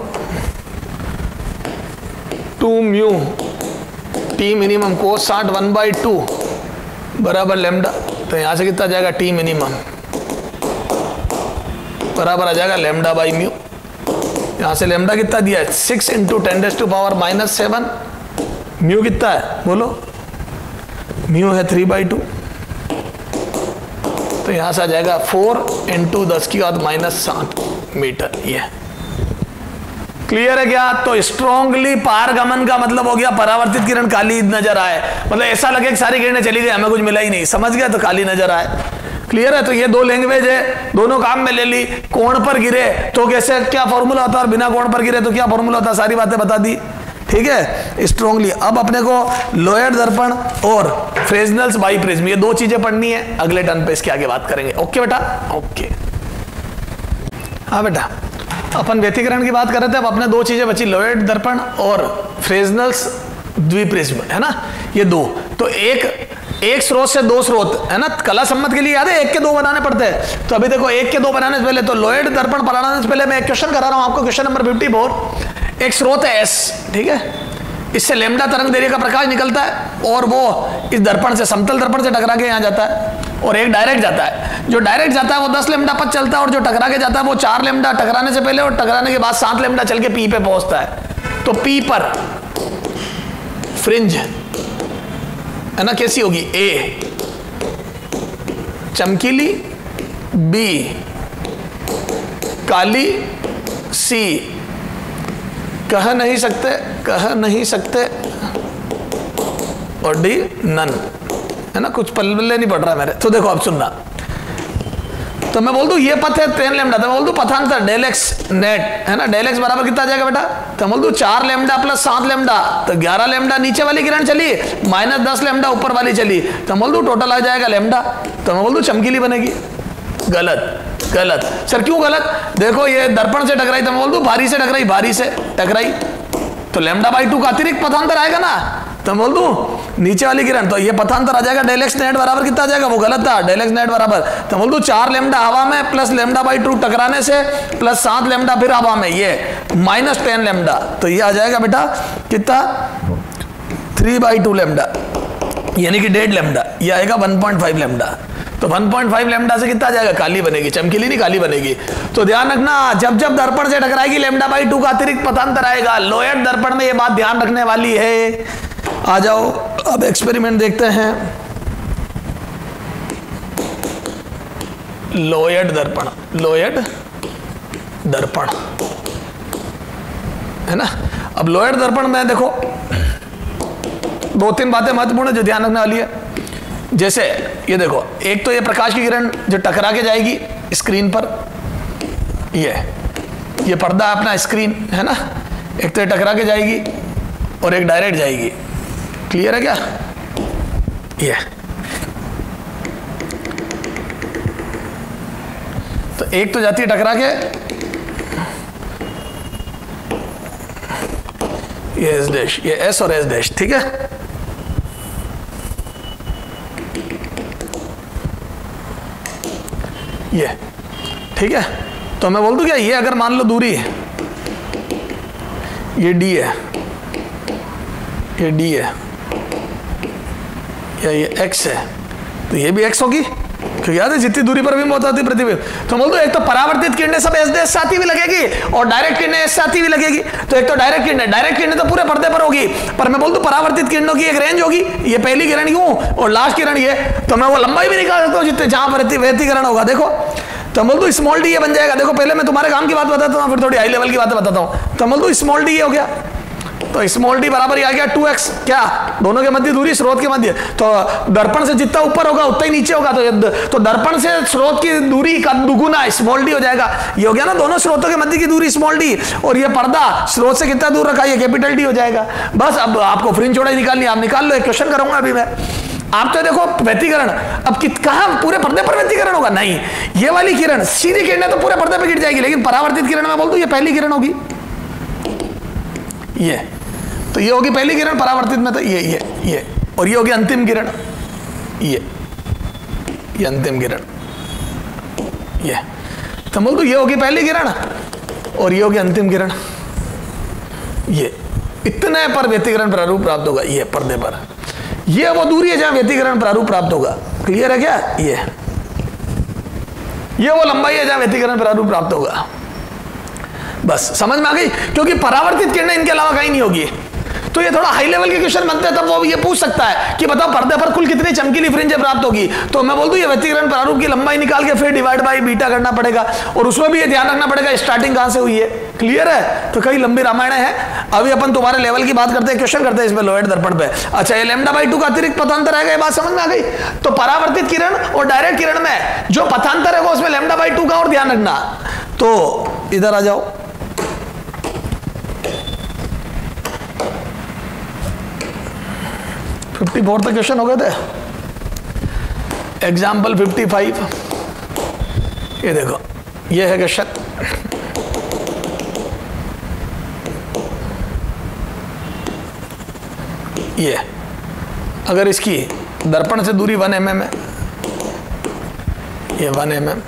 2 म्यू टी मिनिमम को 60 1/2 बराबर लैम्डा। तो यहां से कितना आ जाएगा, टी मिनिमम बराबर आ जाएगा लैम्डा बाई म्यू। यहां से लैम्डा कितना दिया है, 6 × 10⁻⁷। म्यू कितना है बोलो, म्यू है 3/2। तो यहां से आ जाएगा 4 × 10⁻⁻7 मीटर। ये क्लियर है क्या। तो स्ट्रॉन्गली पारगमन का मतलब हो गया परावर्तित किरण काली नजर आए, मतलब ऐसा लगे कि सारी किरणें चली गई, हमें कुछ मिला ही नहीं, समझ गया, तो काली नजर आए। क्लियर है। तो ये दो लैंग्वेज है, दोनों काम में ले ली। कोण पर गिरे तो कैसे क्या फॉर्मूला होता है और बिना कोण पर गिरे तो क्या फॉर्मूला होता है, सारी बातें बता दी। ठीक है, स्ट्रॉन्गली। अब अपने को लोएड दर्पण और फ्रेजनल्स बाई प्रिज्म, ये दो चीजें पढ़नी है। अगले टर्न पे इसके आगे बात करेंगे। ओके बेटा, ओके। हाँ बेटा, अपन व्यतिकरण की बात कर रहे थे। अब अपने दो चीजें बची, लोएड दर्पण और फ्रेजनल्स द्विप्रिज्म, है ना, ये दो। तो एक स्रोत से दो स्रोत, है ना, कला सम्मत के लिए याद है 1 के 2 बनाने पड़ते हैं। तो अभी देखो 1 के 2 बनाने से पहले, तो लोएड दर्पण बनाने से पहले मैं एक क्वेश्चन करा रहा हूं आपको, क्वेश्चन नंबर 54। एक स्रोत है S, ठीक है, इससे लैम्डा तरंग दैर्घ्य का प्रकाश निकलता है और वो इस दर्पण से, समतल दर्पण से टकरा के यहाँ जाता है, और एक डायरेक्ट जाता है। जो डायरेक्ट जाता है वो 10 लैम्डा पथ चलता है, और जो टकरा के जाता है वो 4 लैम्डा टकराने से पहले और टकराने के बाद 7 लैम्डा चल के P पे पहुंचता है। तो P पर फ्रिंज, है ना, कैसी होगी, A चमकीली, B काली, C कह नहीं सकते और D नन, है ना, कुछ पल्ले नहीं पड़ रहा मेरे। तो देखो अब सुनना, तो मैं बोल दूं ये पथ है 10 लैम्डा, तो मैं बोल दूं पथांतर डेल एक्स नेट, है ना, डेल एक्स बराबर कितना आ जाएगा बेटा, तो बोल दूं 4 लैम्डा प्लस 7 लैम्डा, तो 11 लैम्डा नीचे वाली किरण चली, माइनस 10 लैम्डा ऊपर वाली चली, तो बोल दूं टोटल आ जाएगा लैम्डा। तो मैं बोल दूं चमकीली बनेगी। गलत सर, क्यों गलत, देखो ये दर्पण से टकराई, तो मैं बोल दूं भारी से टकराई, तो λ/2 का अतिरिक्त पथांतर आएगा ना, तो बोल दूं नीचे वाली किरण, तो ये पथांतर आ जाएगा डेल एक्स नेट बराबर कितना आ जाएगा, वो गलत था, डेल एक्स नेट बराबर, तो बोल दूं 4 लैम्डा हवा में प्लस λ/2 टकराने से प्लस 7 लैम्डा फिर हवा में, ये माइनस 10 लैम्डा, तो ये आ जाएगा बेटा कितना 3/2 लैम्डा, यानी कि 1.5 लैम्डा, ये आएगा 1.5 लैम्डा। तो 1.5 लैम्डा से कितना आ जाएगा, काली बनेगी, चमकीली नहीं काली बनेगी। तो ध्यान रखना, जब जब दर्पण से टकराएगी λ/2 का अतिरिक्त पथांतर आएगा। लोएड दर्पण में ये बात ध्यान रखने वाली है। आ जाओ अब एक्सपेरिमेंट देखते हैं। लोएड दर्पण, है ना। अब लोएड दर्पण में देखो 2-3 बातें महत्वपूर्ण है जो ध्यान रखने वाली है। जैसे ये देखो, एक तो ये प्रकाश की किरण जो टकरा के जाएगी स्क्रीन पर, ये पर्दा अपना स्क्रीन, है ना, एक तो ये टकरा के जाएगी और एक डायरेक्ट जाएगी। क्लियर है क्या? ये तो एक तो जाती है टकरा के, ये एस डैश, ये एस और एस डैश, ठीक है। ये ठीक है, तो मैं बोल दूं क्या, ये अगर मान लो दूरी है, ये डी है, ये डी है, या ये एक्स है, तो ये भी एक्स होगी, क्योंकि याद है जितनी दूरी पर भी होती है प्रतिबिंब। तो बोल दो एक तो परावर्तित किरणें सब एस डैश साथ ही भी लगेगी और डायरेक्ट किरणें एस साथ ही भी लगेगी। तो एक तो डायरेक्ट किरणें तो पूरे पर्दे पर होगी, पर मैं बोल दूं परावर्तित किरणों की एक रेंज होगी, ये पहली किरण यूं और लास्ट किरण ये, तो मैं वो लंबाई भी निकाल सकता हूँ जितने जहां पर व्यतिकरण होगा। देखो तो बोल दो स्मॉल डी ये बन जाएगा। देखो पहले मैं तुम्हारे काम की बात बताता हूँ, फिर थोड़ी हाई लेवल की बात बताता हूँ। तो बोल दो स्मॉल डी ये हो गया, तो स्मॉल डी बराबर आ गया 2x, क्या दोनों के मध्य दूरी, स्रोत के मध्य। तो दर्पण से जितना ऊपर होगा उतना ही नीचे होगा, तो दर्पण से स्रोत की दूरी का दुगुना स्मॉल डी हो जाएगा। ये हो गया ना दोनों स्रोतों के मध्य की दूरी स्मॉल डी, और ये पर्दा स्रोत से कितना दूर रखा, ये कैपिटल डी हो जाएगा। बस अब आपको फ्रिंज चौड़ाई निकालनी है, आप निकाल लो। एक क्वेश्चन करूंगा अभी मैं, आप तो देखो व्यतिकरण, अब कहां पूरे पर्दे पर व्यतिकरण होगा? नहीं, ये वाली किरण सीधी किरण तो पूरे पर्दे पर गिर जाएगी, लेकिन परावर्तित किरण में बोल दूं ये पहली किरण होगी, ये तो ये होगी पहली किरण परावर्तित में, तो ये और ये होगी अंतिम किरण, ये अंतिम किरण, ये तो बोल दो ये होगी पहली किरण और ये होगी अंतिम किरण। ये इतने पर व्यतिकरण प्रारूप प्राप्त होगा, ये पर्दे पर, ये वो दूरी है जहां व्यतिकरण प्रारूप प्राप्त होगा। क्लियर है क्या? ये वो लंबाई है जहां व्यतिकरण प्रारूप प्राप्त होगा। बस समझ में आ गई, क्योंकि परावर्तित किरणें इनके अलावा कहीं नहीं होगी। तो ये थोड़ा हाई लेवल के क्वेश्चन बनते हैं, तब वो ये पूछ सकता है कि बताओ पर्दे पर कुल कितनी चमकीली फ्रिंजें प्राप्त होगी। तो मैं बोल दूं ये व्यतिकरण प्रारूप की लंबाई निकाल के फिर डिवाइड बाई बीटा करना पड़ेगा, और उसमें भी ये ध्यान रखना पड़ेगा स्टार्टिंग कहां से हुई है। क्लियर है? तो कई लंबी रामायण है। अभी अपन तुम्हारे लेवल की बात करते हैं, क्वेश्चन करते हैं इसमें लोहेड दर्पण पे। अच्छा, ये λ/2 का अतिरिक्त पथांतर आएगा, ये बात समझ में आ गई? तो परावर्तित किरण और डायरेक्ट किरण में जो पथांतर है उसमें λ/2 का और ध्यान रखना। तो इधर आ जाओ, फोर्थ तक क्वेश्चन हो गए थे। एग्जाम्पल 55, ये देखो, ये है क्वेश्चन। ये अगर इसकी दर्पण से दूरी 1 mm है, ये 1 mm,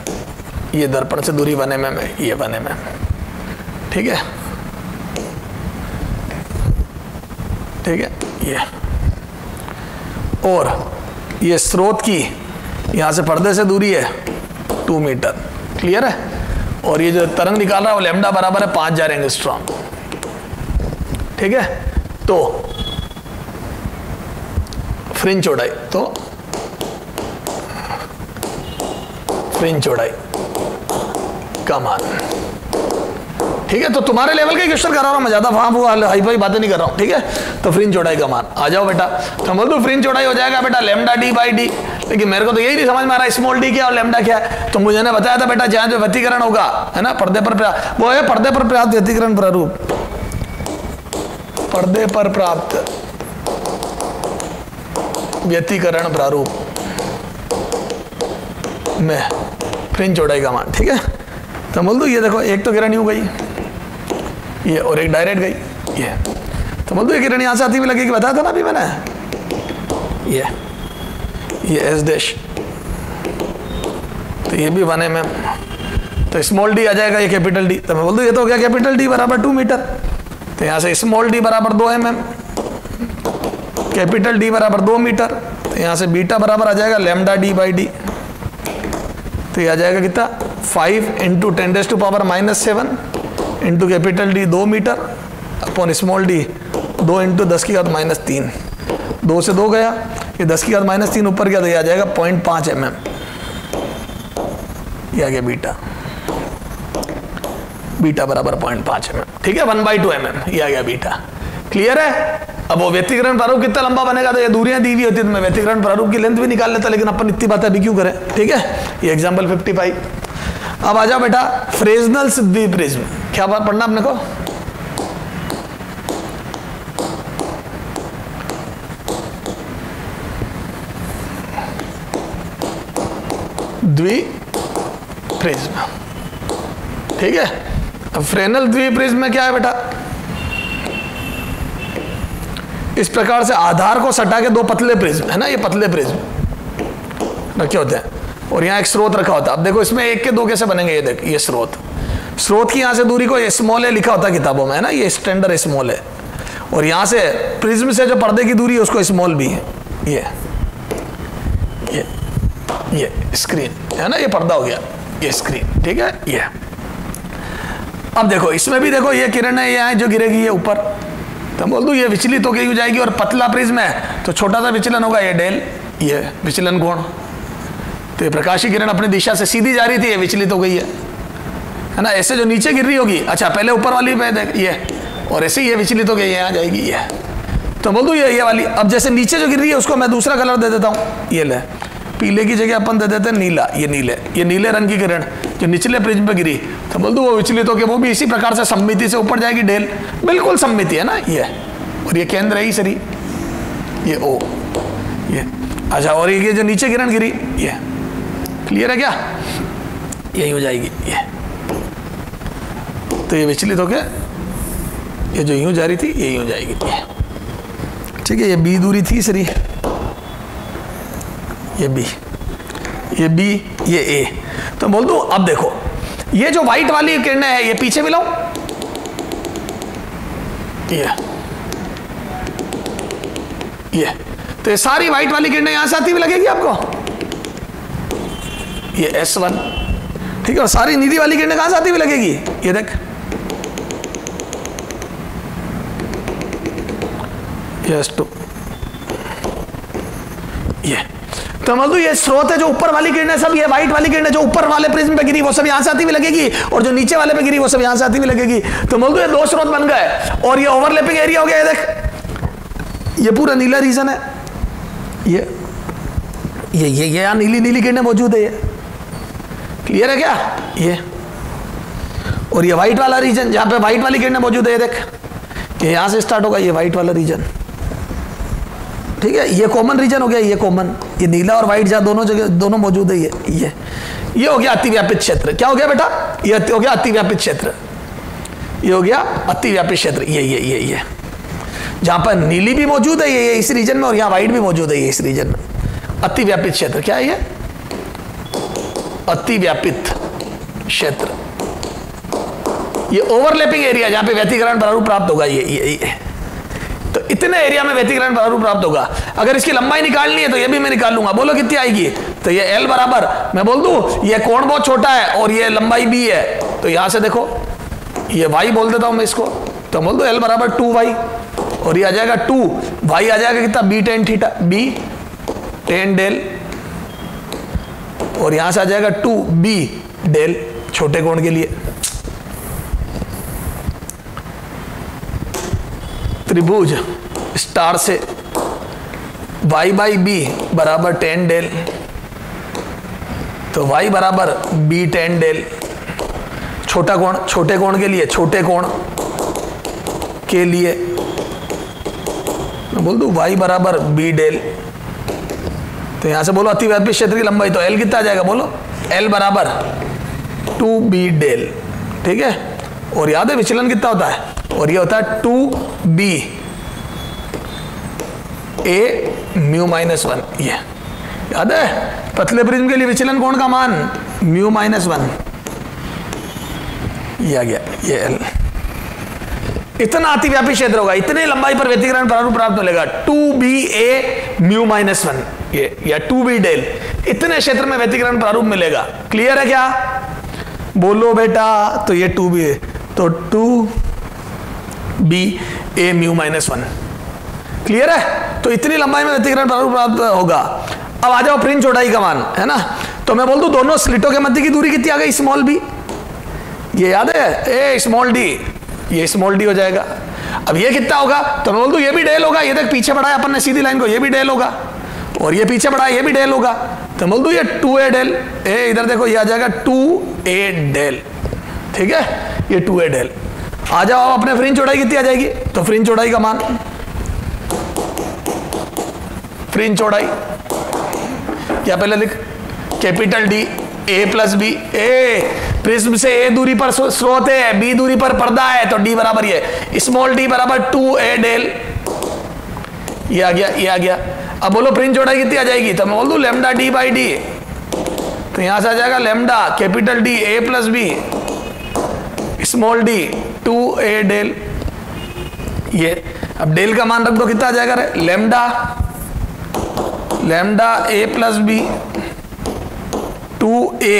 ये दर्पण से दूरी 1 mm है, ये 1 mm, ठीक है, ठीक है। ये और ये स्रोत की यहां से पर्दे से दूरी है 2 मीटर। क्लियर है? और ये जो तरंग निकाल रहा है वो लैम्डा बराबर है 5000 एंगस्ट्रॉम, ठीक है। तो फ्रिंज चौड़ाई, तो फ्रिंज चौड़ाई का मान, ठीक है। तो तुम्हारे लेवल के क्वेश्चन कर रहा हूं मैं, ज्यादा हाई फाई बातें नहीं कर रहा हूं, ठीक है। तो फ्रिंज चौड़ाई का मान आ जाओ बेटा। तो बोल दो फ्रिंज चौड़ाई हो जाएगा बेटा λ/d/d, लेकिन मेरे को तो यही नहीं समझ में आ रहा स्मॉल डी क्या और लैम्डा क्या है। तो मुझे ने बताया था बेटा जहां जो व्यतिकरण होगा, है ना, पर्दे पर वो है पर्दे पर प्राप्त व्यतिकरण प्रारूप, पर्दे पर प्राप्त व्यतिकरण प्रारूप में फ्रिंज चौड़ाई का मान, ठीक है। तो बोल दो ये देखो, एक तो किरण यूं गई, ये, और एक डायरेक्ट गई, ये। तो बोल दो ये किरण यहां से आती हुई लगेगी, बताया था ना अभी मैंने, ये एस डैश, तो ये भी 1 mm, तो स्मॉल डी आ जाएगा, ये कैपिटल डी। तो मैं बोल दूं ये तो हो गया कैपिटल डी बराबर 2 मीटर। तो यहां से स्मॉल डी बराबर 2 mm, कैपिटल डी बराबर 2 मीटर। तो यहां से बीटा बराबर आ जाएगा λ/d/d। तो ये आ जाएगा कितना, 5 × 10⁻⁻7 into capital D 2 metre upon small d 2 × 10⁻3। 2 से 2 गया, ये 10⁻3 ऊपर गया, तो ये आ जाएगा 0.5 mm। ये आ गया बीटा, बीटा बराबर 0.5 mm, ठीक है, 1/2 mm, ये आ गया बीटा। क्लियर है? अब वो व्यतिकरण प्रारूप कितना लंबा बनेगा, तो ये दूरियां दी हुई होती है, तो मैं व्यतिकरण प्रारूप की लेंथ भी निकाल लेता, लेकिन अपन इतनी बातें अभी क्यों करें, ठीक है। ये एग्जाम्पल 55। अब आ जाओ बेटा फ्रेस्नेल्स द्विप्रिज्म, क्या बात पढ़ना अपने को, द्विप्रिज्म। ठीक है, अब फ्रेनेल द्विप्रिज्म में क्या है बेटा, इस प्रकार से आधार को सटा के दो पतले प्रिज्म है ना, ये पतले प्रिज्म रखे होते हैं और यहाँ एक स्रोत रखा होता है। अब देखो इसमें एक के दो कैसे बनेंगे, ये देख, ये स्रोत की यहाँ से दूरी को स्मॉल है लिखा होता है किताबों में है ना, ये स्टैंडर्ड स्मॉल है, और यहाँ से प्रिज्म से जो पर्दे की दूरी है उसको स्मॉल भी है, ये स्क्रीन है ना, ये पर्दा हो गया, ये स्क्रीन। ठीक है, ये अब देखो इसमें भी देखो ये किरण है, ये जो गिरेगी ये ऊपर, तो बोल दूं ये विचलित होकर हो जाएगी, और पतला प्रिज्म है तो छोटा सा विचलन होगा, ये डेल, ये विचलन कोण। तो ये प्रकाशीय किरण अपनी दिशा से सीधी जा रही थी, ये विचलित हो गई है ना, ऐसे जो नीचे गिर रही होगी, अच्छा पहले ऊपर वाली पे देख ये, और ऐसे ये विचलित हो गई, यहाँ जाएगी ये, तो बोल दूं ये वाली। अब जैसे नीचे जो गिर रही है उसको मैं दूसरा कलर दे देता हूँ, ये ले, पीले की जगह अपन दे देते हैं नीला, ये नीले रंग की किरण जो निचले प्रिज्म पे गिरी, तो बोल दूं वो विचलित होकर वो भी इसी प्रकार से सममिति से ऊपर जाएगी, डेल, बिल्कुल सममिति है ना ये, और ये केंद्र है ही सरी, ये ओ, ये अच्छा, और ये जो नीचे किरण गिरी, ये क्लियर है क्या, यही हो जाएगी ये, तो ये विचलित होके ये जो यूं जा रही थी यही हो जाएगी ये। ठीक है, ये बी दूरी थी सरी, ये बी, ये ए, तो बोल दूं अब देखो ये जो व्हाइट वाली किरणें है ये पीछे मिलाऊं, ये तो ये सारी व्हाइट वाली किरणें यहां से आती हुई लगेगी आपको, ये S1। ठीक है, और सारी नीली वाली किरणें कहां से आती हुई लगेगी, ये देख, ये S2, ये तो बोल दूं ये स्रोत है, जो ऊपर वाली किरणें सब, ये व्हाइट वाली किरणें जो ऊपर वाले प्रिज्म पे गिरी वो सब यहां से आती हुई लगेगी, और जो नीचे वाले पे गिरी वो सब यहां से आती हुई लगेगी, तो बोल दूं ये दो स्रोत बन गए, और ये ओवरलैपिंग एरिया हो गया, ये देख ये पूरा नीला रीजन है, ये यहां नीली किरणें मौजूद है, ये क्लियर है क्या, ये और ये व्हाइट वाला रीजन जहां पे व्हाइट वाली किरणें मौजूद है, ये देख, ये यहां से स्टार्ट होगा, ये व्हाइट वाला रीजन। ठीक है, ये कॉमन रीजन हो गया, ये कॉमन, ये नीला और व्हाइट जहां दोनों जगह दोनों मौजूद है, ये हो गया अतिव्यापित क्षेत्र। क्या हो गया बेटा, ये हो गया अतिव्यापित क्षेत्र, ये हो गया अतिव्यापित क्षेत्र, ये जहां पर नीली भी मौजूद है ये इस रीजन में, और यहां व्हाइट भी मौजूद है ये इस रीजन में। अतिव्यापित क्षेत्र क्या है, ये अतिव्यापित क्षेत्र, ये ओवरलैपिंग एरिया जहां पे व्यतिकरण प्रारूप प्राप्त होगा, ये तो इतने एरिया में व्यतिकरण प्रारूप प्राप्त होगा। अगर इसकी लंबाई निकालनी है तो ये भी मैं निकाल लूंगा, बोलो कितनी आएगी, तो ये L बराबर, मैं बोल दूं ये कोण बहुत छोटा है और ये लंबाई B है, तो यहां से देखो ये y बोल देता हूं मैं इसको, तो बोल दो L बराबर 2y, और ये आ जाएगा 2y आ जाएगा कितना, B tan theta, B tan del, और यहां से आ जाएगा 2B डेल छोटे कोण के लिए। त्रिभुज स्टार से y बाई बी बराबर tan डेल, तो y बराबर B tan डेल, छोटा कोण, छोटे कोण के लिए, छोटे कोण के लिए मैं बोल दूं y बराबर B डेल, तो यहां से बोलो अतिव्यापी क्षेत्र की लंबाई, तो L कितना आ जाएगा, बोलो L बराबर 2B डेल। ठीक है, और याद है विचलन कितना होता है, और ये होता है 2B A म्यू -1, ये याद है, पतले प्रिज्म के लिए विचलन कोण का मान म्यू -1, ये आ गया, ये L। इतना अतिव्यापी क्षेत्र होगा, इतने लंबाई पर व्यतिकरण प्रारूप प्राप्त मिलेगा, 2BA म्यू -1, ये या 2B डेल, इतने क्षेत्र में व्यतिकरण प्रारूप मिलेगा। क्लियर है क्या, बोलो बेटा, तो ये 2B, तो 2BA म्यू -1, क्लियर है, तो इतनी लंबाई में व्यतिकरण प्रारूप प्राप्त होगा। अब आ जाओ फ्रिंज चौड़ाई का मान, है ना, तो मैं बोल दूं दोनों स्लिटों के मध्य की दूरी कितनी आ गई, स्मॉल b, ये याद है, ए स्मॉल d, ये स्मॉल d हो जाएगा। अब ये कितना होगा, तो मैं बोल दूं ये भी डेल होगा, ये देख पीछे बढ़ाया अपन ने सीधी लाइन को, ये भी डेल होगा, और ये पीछे बढ़ाया ये भी डेल होगा, तो बोल दूं ये 2A डेल, ए इधर देखो ये आ जाएगा 2A डेल। ठीक है, ये 2A डेल। आ जाओ आप अपने फ्रिंज चौड़ाई कितनी आ जाएगी, तो फ्रिंज चौड़ाई का मान, फ्रिंज चौड़ाई क्या पहले लिख, कैपिटल D ए प्लस बी। ए प्रिज्म से ए दूरी पर स्रोत है, बी दूरी पर पर्दा है, तो डी बराबर ये स्मॉल डी बराबर 2a डेल। ये आ गया, ये आ गया। अब बोलो फ्रिंज चौड़ाई कितनी आ जाएगी, तो मैं बोल दूं लेमडा डी बाई डी, तो यहां से आ जाएगा lambda capital D a plus b small d 2a del. ये अब डेल का मान रख दो, कितना आ जाएगा रे, lambda A plus B 2a,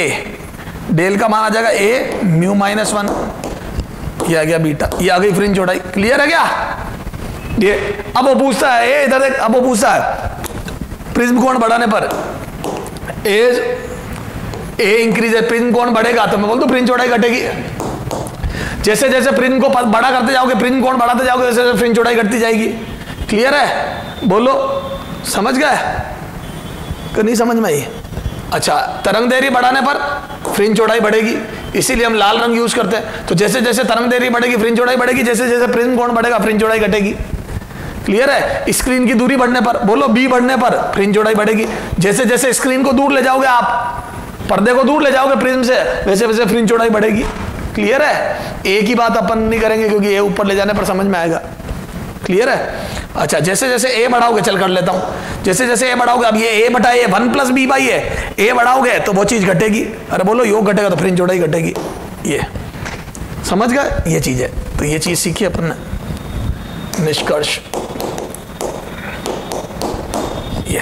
del का मान आ जाएगा a म्यू माइनस 1, ये आ गया बीटा, ये आ गई फ्रिंज चौड़ाई। क्लियर है क्या ये? अब वो पूछता है, ए इधर देख, अब वो पूछता है प्रिज्म कोण बढ़ाने पर ए इंक्रीज है, प्रिज्म कोण बढ़ेगा, तो मैं बोल दूं फ्रिंज चौड़ाई घटेगी। जैसे जैसे प्रिज्म को बड़ा करते जाओगे, प्रिज्म कोण बढ़ाते जाओगे, वैसे वैसे फ्रिंज चौड़ाई घटती जाएगी। क्लियर है? बोलो, समझ गए कि नहीं समझ में आई? अच्छा, तरंग देरी बढ़ाने पर फ्रिंज चौड़ाई बढ़ेगी, इसीलिए हम लाल रंग यूज करते हैं। तो जैसे जैसे तरंग देरी बढ़ेगी फ्रिंज चौड़ाई बढ़ेगी, जैसे जैसे प्रिज्म कोण बढ़ेगा फ्रिंज चौड़ाई घटेगी। क्लियर है? स्क्रीन की दूरी बढ़ने पर, बोलो बी बढ़ने पर फ्रिंज चौड़ाई बढ़ेगी। जैसे जैसे स्क्रीन को दूर ले जाओगे आप, पर्दे को दूर ले जाओगे प्रिज्म से, वैसे वैसे फ्रिंज चौड़ाई बढ़ेगी। क्लियर है? ए की बात अपन नहीं करेंगे क्योंकि ए ऊपर ले जाने पर समझ में आएगा। क्लियर है? अच्छा, जैसे जैसे ए बढ़ाओगे, चल कर लेता हूं, जैसे जैसे ए बढ़ाओगे, अब ये ए बटा ए 1 प्लस बी बाई है, ए बढ़ाओगे तो वो चीज घटेगी। अरे बोलो योग घटेगा तो फ्रिंज चौड़ाई घटेगी। ये समझ गए? ये चीज है, तो ये चीज सीखी अपन ने। निष्कर्ष ये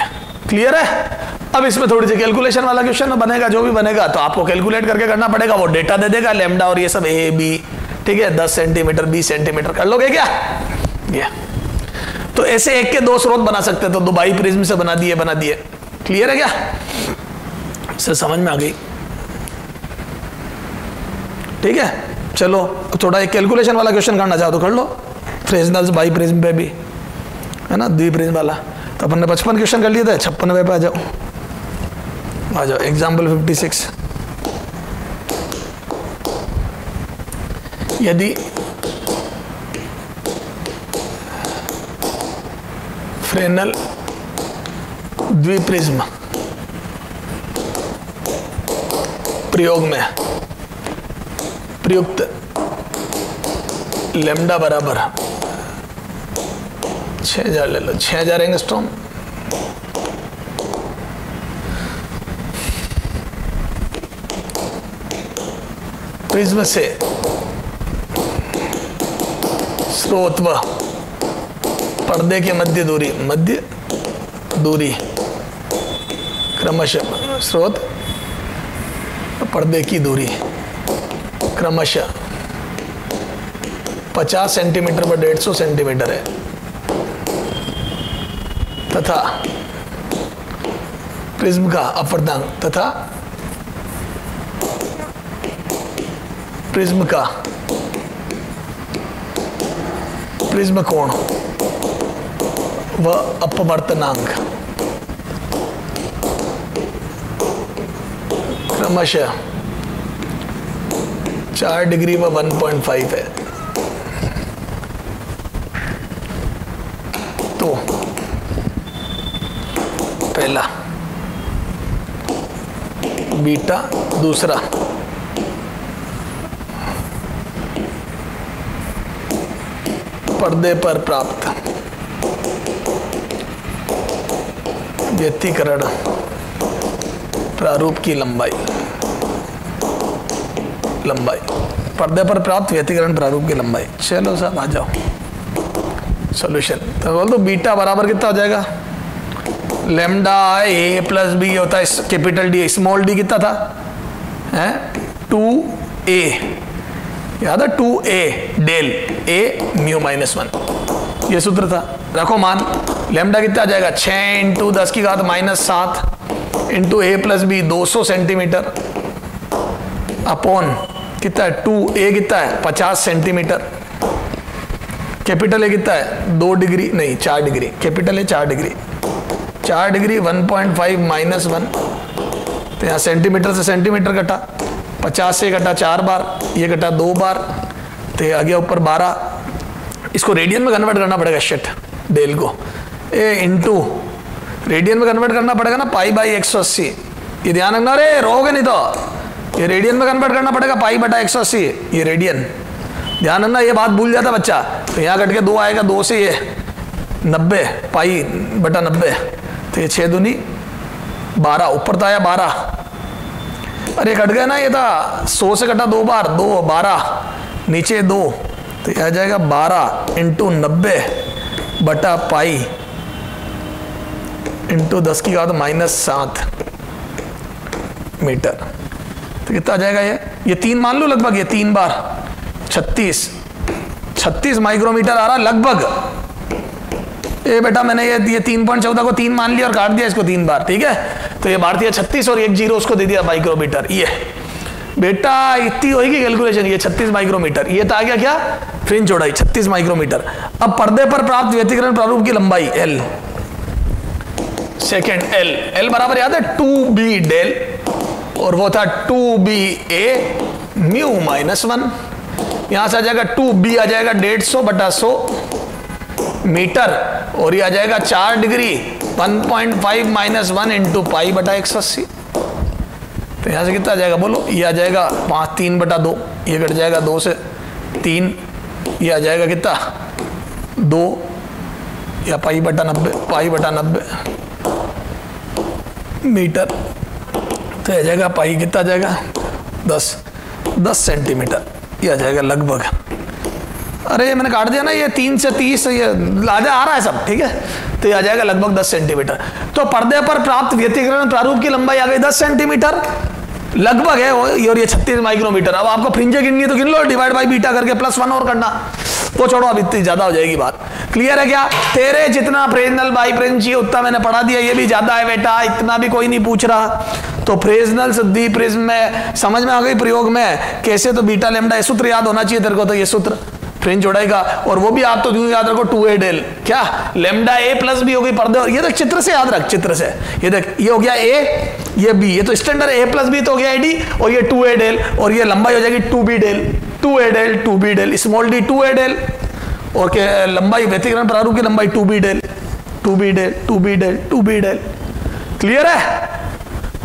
क्लियर है? अब इसमें थोड़ी सी कैलकुलेशन वाला क्वेश्चन बनेगा, जो भी बनेगा तो आपको कैलकुलेट करके करना पड़ेगा। वो डेटा दे देगा लेमडा और ये सब ए बी, ठीक है, 10 सेंटीमीटर 20 सेंटीमीटर कर लोगे क्या? ये तो ऐसे एक के दो स्रोत बना सकते, तो दुबई प्रिज्म से बना दिए। क्लियर है क्या? से समझ में आ गई? ठीक है, चलो थोड़ा एक कैलकुलेशन वाला क्वेश्चन करना चाहो तो कर लो। फ्रेस्नेल्स बाई प्रिज्म पे भी है ना, द्विप्रिज्म वाला। तो अपन ने 55 क्वेश्चन कर लिए थे, 56वें पे आ जाओ। एग्जाम्पल 56, यदि फ्रेनेल द्विप्रिज्म प्रयोग में प्रयुक्त लेमडा बराबर 6000 ले लो, 6000 एंगस्ट्रॉम, प्रिज्म से स्रोत व पर्दे के मध्य दूरी क्रमशः, स्रोत पर्दे की दूरी क्रमशः 50 सेंटीमीटर पर 150 सेंटीमीटर है, तथा प्रिज्म का अपर्दांक तथा प्रिज्म का प्रिज्म कोण व अपवर्तनांक क्रमशः 4 डिग्री व 1.5 है। तो पहला बीटा, दूसरा पर्दे पर प्राप्त व्यतिकरण प्रारूप की लंबाई, पर्दे पर प्राप्त व्यतिकरण प्रारूप की लंबाई। चलो साहब आ जाओ सॉल्यूशन। तो बोल दो बीटा बराबर कितना हो जाएगा, लेमडा ए प्लस बी होता है कैपिटल डी, स्मॉल डी कितना था, है 2a, याद है 2a del a mu minus 1, ये सूत्र था। रखो मान, लेमडा कितना आ जाएगा 6 इंटू 10 की घात -7 into a plus b 200 centimetre upon कितना है 2a कितना है 50 सेंटीमीटर, कैपिटल ए कितना है 2 डिग्री नहीं 4 degree, capital A 4 degree, 4 degree 1.5 minus 1, तो यहाँ सेंटीमीटर से सेंटीमीटर कटा, 50 से कटा 4 बार, ये कटा 2 बार, तो ये आ गया ऊपर 12। इसको रेडियन में कन्वर्ट करना पड़ेगा, शिट डेल को ए इंटू रेडियन में कन्वर्ट करना पड़ेगा ना, पाई बाई 180, ये ध्यान रखना, रे रहोगे नहीं तो ये रेडियन में कन्वर्ट करना पड़ेगा, पाई बटा 180 ये रेडियन, ध्यान रखना, ये बात भूल जाता बच्चा। तो यहाँ कट के 2 आएगा, 2 से ये 90 पाई बटा 90, तो ये 6 दूनी 12, ऊपर तो आया 12, अरे कट गया ना, ये था 100 से कटा 2 बार, 2 12 नीचे 2, तो ये आ जाएगा 12 इंटू 90 बटा पाई इंटू 10 की घात -7 मीटर। तो कितना आ जाएगा ये 3 मान लो लगभग, ये 3 बार 36 माइक्रोमीटर आ रहा लगभग। ये बेटा मैंने ये 3.14 को 3 मान लिया और काट दिया इसको 3 बार, ठीक है। तो ये बाढ़ दिया 36 और 1 जीरो उसको दे दिया माइक्रोमीटर। ये बेटा इतनी होगी कैलकुलेशन, ये 36 माइक्रोमीटर, ये तो आ गया क्या, फ्रिंज चौड़ाई 36 माइक्रोमीटर। अब पर्दे पर प्राप्त व्यतिकरण प्रारूप की लंबाई L, सेकेंड L बराबर याद है 2b डेल, और वो था 2ba म्यू -1, यहां से आ जाएगा 2b आ जाएगा 150 बटा 100 मीटर, और ये आ जाएगा 4 डिग्री 1.5 - 1 इंटू पाई बटा 180। तो यहां से कितना आ जाएगा बोलो, ये आ जाएगा 3 बटा 2, ये कट जाएगा 2 से 3, ये आ जाएगा कितना 2 या पाई बटा 90 मीटर। तो आ जाएगा पाई कितना आ जाएगा 10 सेंटीमीटर, ये आ जाएगा लगभग। अरे मैंने काट दिया ना, ये 3 से 30 ये लाजा आ रहा है सब, ठीक है। तो ये आ जाएगा लगभग 10 सेंटीमीटर। तो पर्दे पर प्राप्त व्यतिकरण प्रारूप की लंबाई आ गई 10 सेंटीमीटर लगभग है, और ये 36 माइक्रोमीटर। अब आपको फ्रिंजें गिननी है तो गिन लो, डिवाइड बाई बीटा करके +1 और करना, वो छोड़ो, अब इतनी ज्यादा हो जाएगी बात। क्लियर है क्या? तेरे जितना फ्रेजनल बाई फ्रेज चाहिए उतना मैंने पढ़ा दिया, ये भी ज्यादा है बेटा, इतना भी कोई नहीं पूछ रहा। तो फ्रेजनल दी प्रिज्म में समझ में आ गई, प्रयोग में कैसे, तो बीटा लेमडा, ये सूत्र याद होना चाहिए तेरे को, तो ये सूत्र फ्रिंज चौड़ाई का, और वो भी आप तो यूं याद रखो 2a डेल, क्या लेमडा a प्लस बी हो गई पर्दे, और ये देख चित्र से याद रख, चित्र से ये देख, ये हो गया a, ये b, ये तो स्टैंडर्ड a प्लस बी तो हो गया ad, और ये 2a डेल, और ये लंबाई हो जाएगी 2b del, 2a del 2b del, small d 2a del, और के लंबाई व्यतिकरण प्रारूप की लंबाई 2b del 2b del 2b del 2b del. Clear है?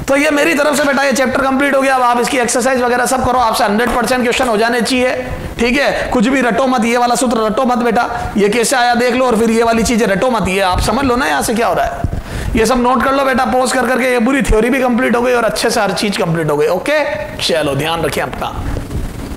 तो ये मेरी तरफ से बेटा ये चैप्टर कंप्लीट हो गया। अब आप इसकी एक्सरसाइज वगैरह सब करो, आपसे 100% क्वेश्चन हो जाने चाहिए, ठीक है। कुछ भी रटो मत, ये वाला सूत्र रटो मत बेटा, ये कैसे आया देख लो, और फिर ये वाली चीजें रटो मत, ये आप समझ लो ना यहाँ से क्या हो रहा है, ये सब नोट कर लो बेटा, पॉज कर करके। ये पूरी थ्योरी भी कंप्लीट हो गई और अच्छे से हर चीज कंप्लीट हो गई। ओके, चलो ध्यान रखें अपना।